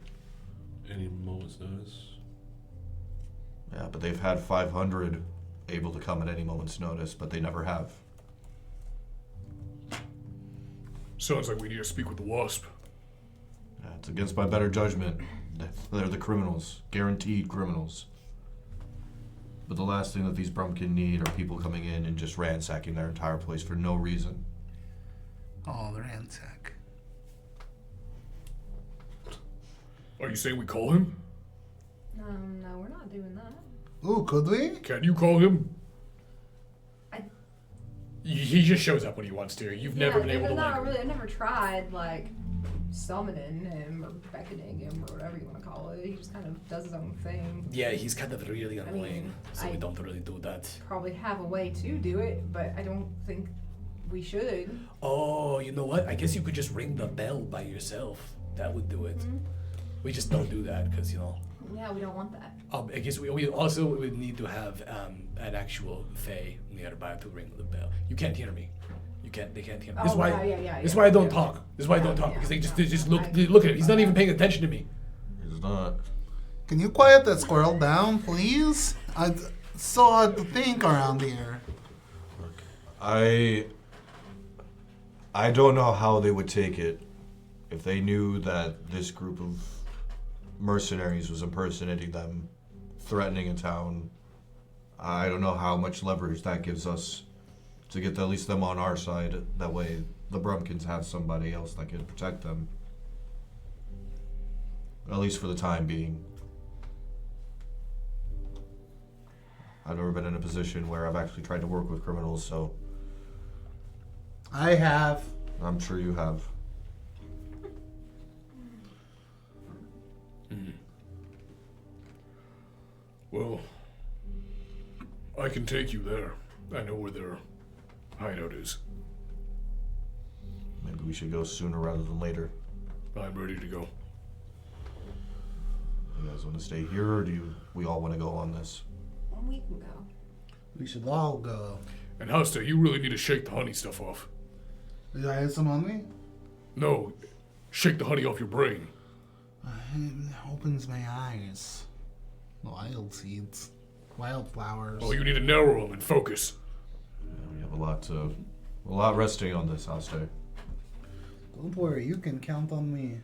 any moment's notice. Yeah, but they've had 500 able to come at any moment's notice, but they never have. Sounds like we need to speak with the Wasp. Yeah, it's against my better judgment. They're the criminals, guaranteed criminals. But the last thing that these Brumpkin need are people coming in and just ransacking their entire place for no reason. Oh, the ransack. Are you saying we call him? No, we're not doing that. Ooh, could we? Can you call him? I- He just shows up when he wants to. You've never been able to not like. really. I never tried like summoning him or beckoning him or whatever you want to call it. He just kind of does his own thing. Yeah, he's kind of really mean, annoying, so I- we don't really do that. Probably have a way to do it, but I don't think we should. Oh, you know what? I guess you could just ring the bell by yourself. That would do it. Mhm. We just don't do that because, you know. Yeah, we don't want that. I guess we also would need to have an actual Fae nearby to ring the bell. You can't hear me. They can't hear me. This is Oh, why. yeah. This is why I don't yeah. talk. This is why I don't Yeah, talk because yeah, they just look. I- They look at him. He's not even paying attention to me. He's not. Can you quiet that squirrel down, please? It's so hard to think around here. I don't know how they would take it if they knew that this group of mercenaries was impersonating them, threatening a town. I don't know how much leverage that gives us to get at least them on our side. That way the Brumpkins have somebody else that can protect them. At least for the time being. I've never been in a position where I've actually tried to work with criminals, so I have. I'm sure you have. Well, I can take you there. I know where their hideout is. Maybe we should go sooner rather than later. I'm ready to go. You guys want to stay here, or do we all want to go on this? We can go. We should all go. And Hasta, you really need to shake the honey stuff off. Did I have some on me? No, shake the honey off your brain. It opens my eyes. Wild seeds. Wildflowers. Oh, you need to narrow them and focus. Yeah, we have a lot resting on this, Aster. Don't worry, you can count on me.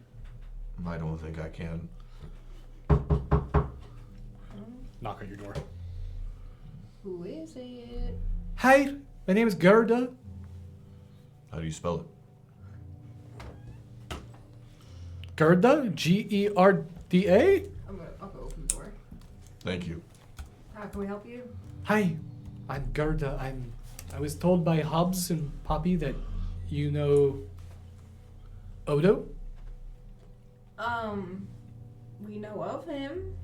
I don't think I can. Knock on your door. Who is it? Hi, my name is Gerda. How do you spell it? Gerda, Gerda. I'll go open the door. Thank you. How can we help you? Hi, I'm Gerda. I was told by Hobbs and Poppy that you know Odo. We know of him.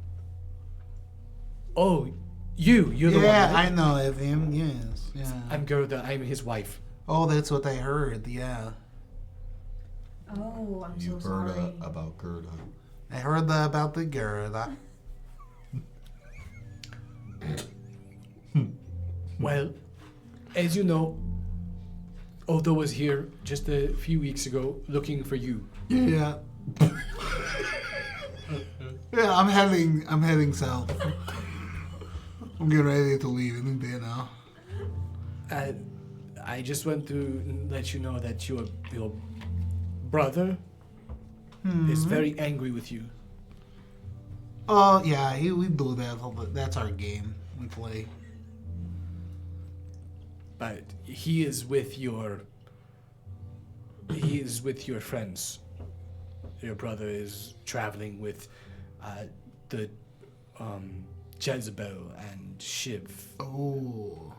Oh, you're the one. Yeah, Right? I know of him. Yes. Yeah. I'm Gerda. I'm his wife. Oh, that's what I heard. Yeah. Oh, I'm You so heard sorry. about Gerda. I heard about the Gerda. Well, as you know, Odo was here just a few weeks ago looking for you. Yeah. Yeah, I'm heading south. I'm getting ready to leave any day now. I just want to let you know that your brother is very angry with you. Oh, yeah, we do that. That's our game we play. But he is with your friends. Your brother is traveling with the Jezebel and Shiv. Oh.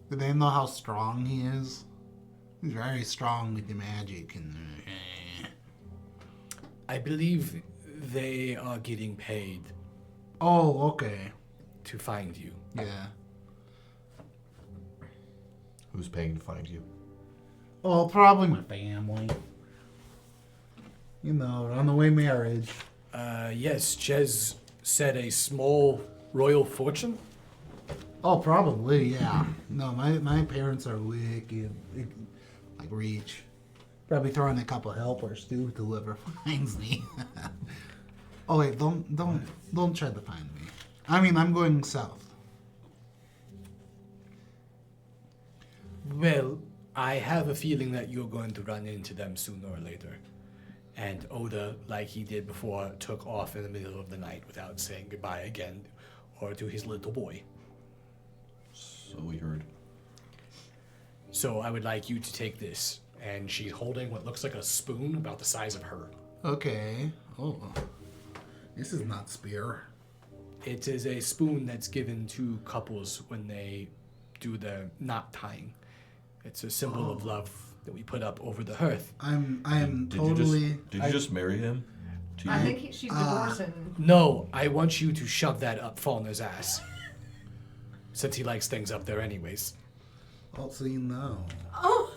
Do they know how strong he is? He's very strong with the magic and. I believe they are getting paid Oh, okay. to find you. Yeah. Who's paying to find you? Oh, probably my family. You know, runaway marriage. Yes, Jez said a small royal fortune. Oh, probably, yeah. No, my parents are wicked. Like rich. Probably throwing a couple helpers too to whoever finds me. Oh wait, don't try to find me. I mean, I'm going south. Well, I have a feeling that you're going to run into them sooner or later. And Oda, like he did before, took off in the middle of the night without saying goodbye again or to his little boy. So we heard. So I would like you to take this. And she's holding what looks like a spoon about the size of her. Okay. Oh, this is not spear. It is a spoon that's given to couples when they do the knot tying. It's a symbol of love that we put up over the hearth. I am Did totally. you just marry him? To I you? think she's divorcing. No, I want you to shove that up Faulkner's ass. Since he likes things up there anyways. Oh, so you know. Oh.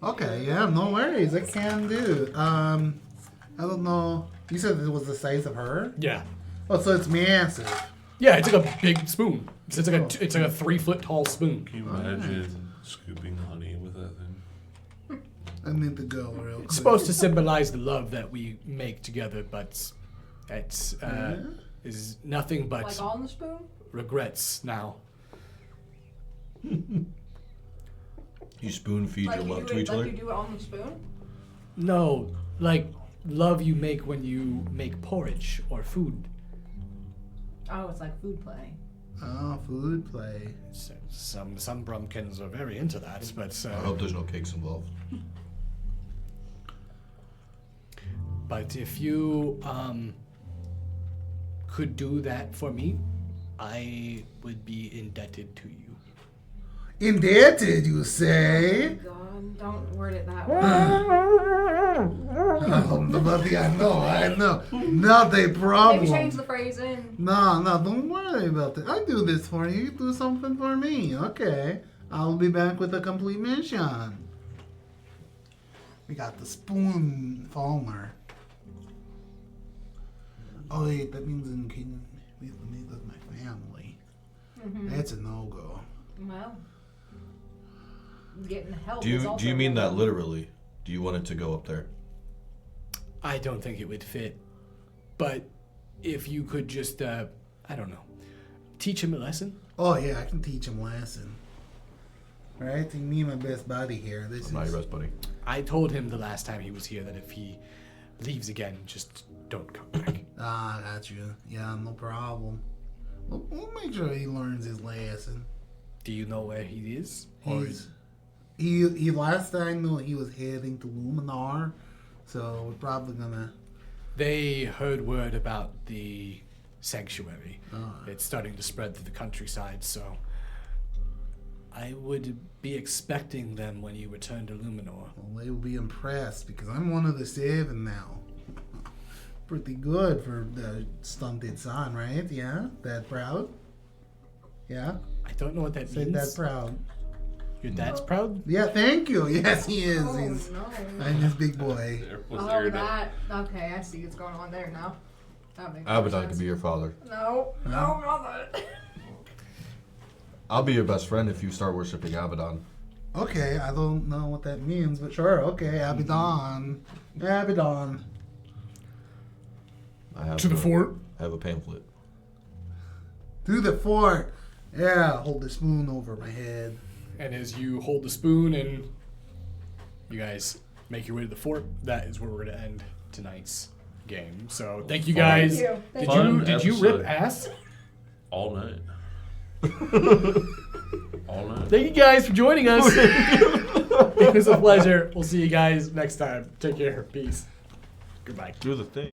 Okay, yeah, no worries. I can do. I don't know. You said it was the size of her? Yeah. Oh, so it's massive. Yeah, it's like a big spoon. It's like a 3-foot tall spoon. Can you imagine scooping honey with that thing? I need to go real quick. It's supposed to symbolize the love that we make together, but it's is nothing but Like all in the spoon? regrets now. You spoon feed Like your you love do to it, each like other? you do it on the spoon? No, like love you make when you make porridge or food. Oh, it's like food play. Oh, food play. Some Brumpkins are very into that, but I hope there's no cakes involved. but if you could do that for me, I would be indebted to you. Indebted, you say? God, don't word it that way. Oh, buddy, I know. Not a problem. Maybe change the phrasing. No, don't worry about it. I do this for you. You do something for me. Okay. I'll be back with a complete mission. We got the spoon Falmer. Oh, wait, that means in Kingdom with my family. That's a no-go. Well, getting help. Do is you also mean no-go. that literally? Do you want it to go up there? I don't think it would fit, but if you could just, I don't know, teach him a lesson. Oh, yeah, I can teach him a lesson. Right? Me and my best buddy here. This I'm not is... your best buddy. I told him the last time he was here that if he leaves again, just don't come back. Ah, got you. Yeah, no problem. We'll make sure he learns his lesson. Do you know where he is? Or He last I know he was heading to Luminar, so we're probably gonna. They heard word about the sanctuary. Oh. It's starting to spread through the countryside, so I would be expecting them when you return to Luminor. Well, they will be impressed because I'm one of the 7 now. Pretty good for the stunted son, right? Yeah, that proud. Yeah, I don't know what that say means. that proud. Your dad's proud? Yeah, thank you. Yes, he is. Oh, He's. no. I'm his big boy. There was Oh, there that. Okay, I see what's going on there now. That makes more Abaddon sense. could be your father. No, not that. I'll be your best friend if you start worshiping Abaddon. Okay, I don't know what that means, but sure. Okay, Abaddon. Abaddon. I have To the fort. I have a pamphlet. To the fort. Yeah, hold the spoon over my head. And as you hold the spoon and you guys make your way to the fort, that is where we're going to end tonight's game. So thank you guys. Thank you. Did Fun you rip episode. ass? All night. All night. Thank you guys for joining us. It was a pleasure. We'll see you guys next time. Take care. Peace. Goodbye. Do the thing.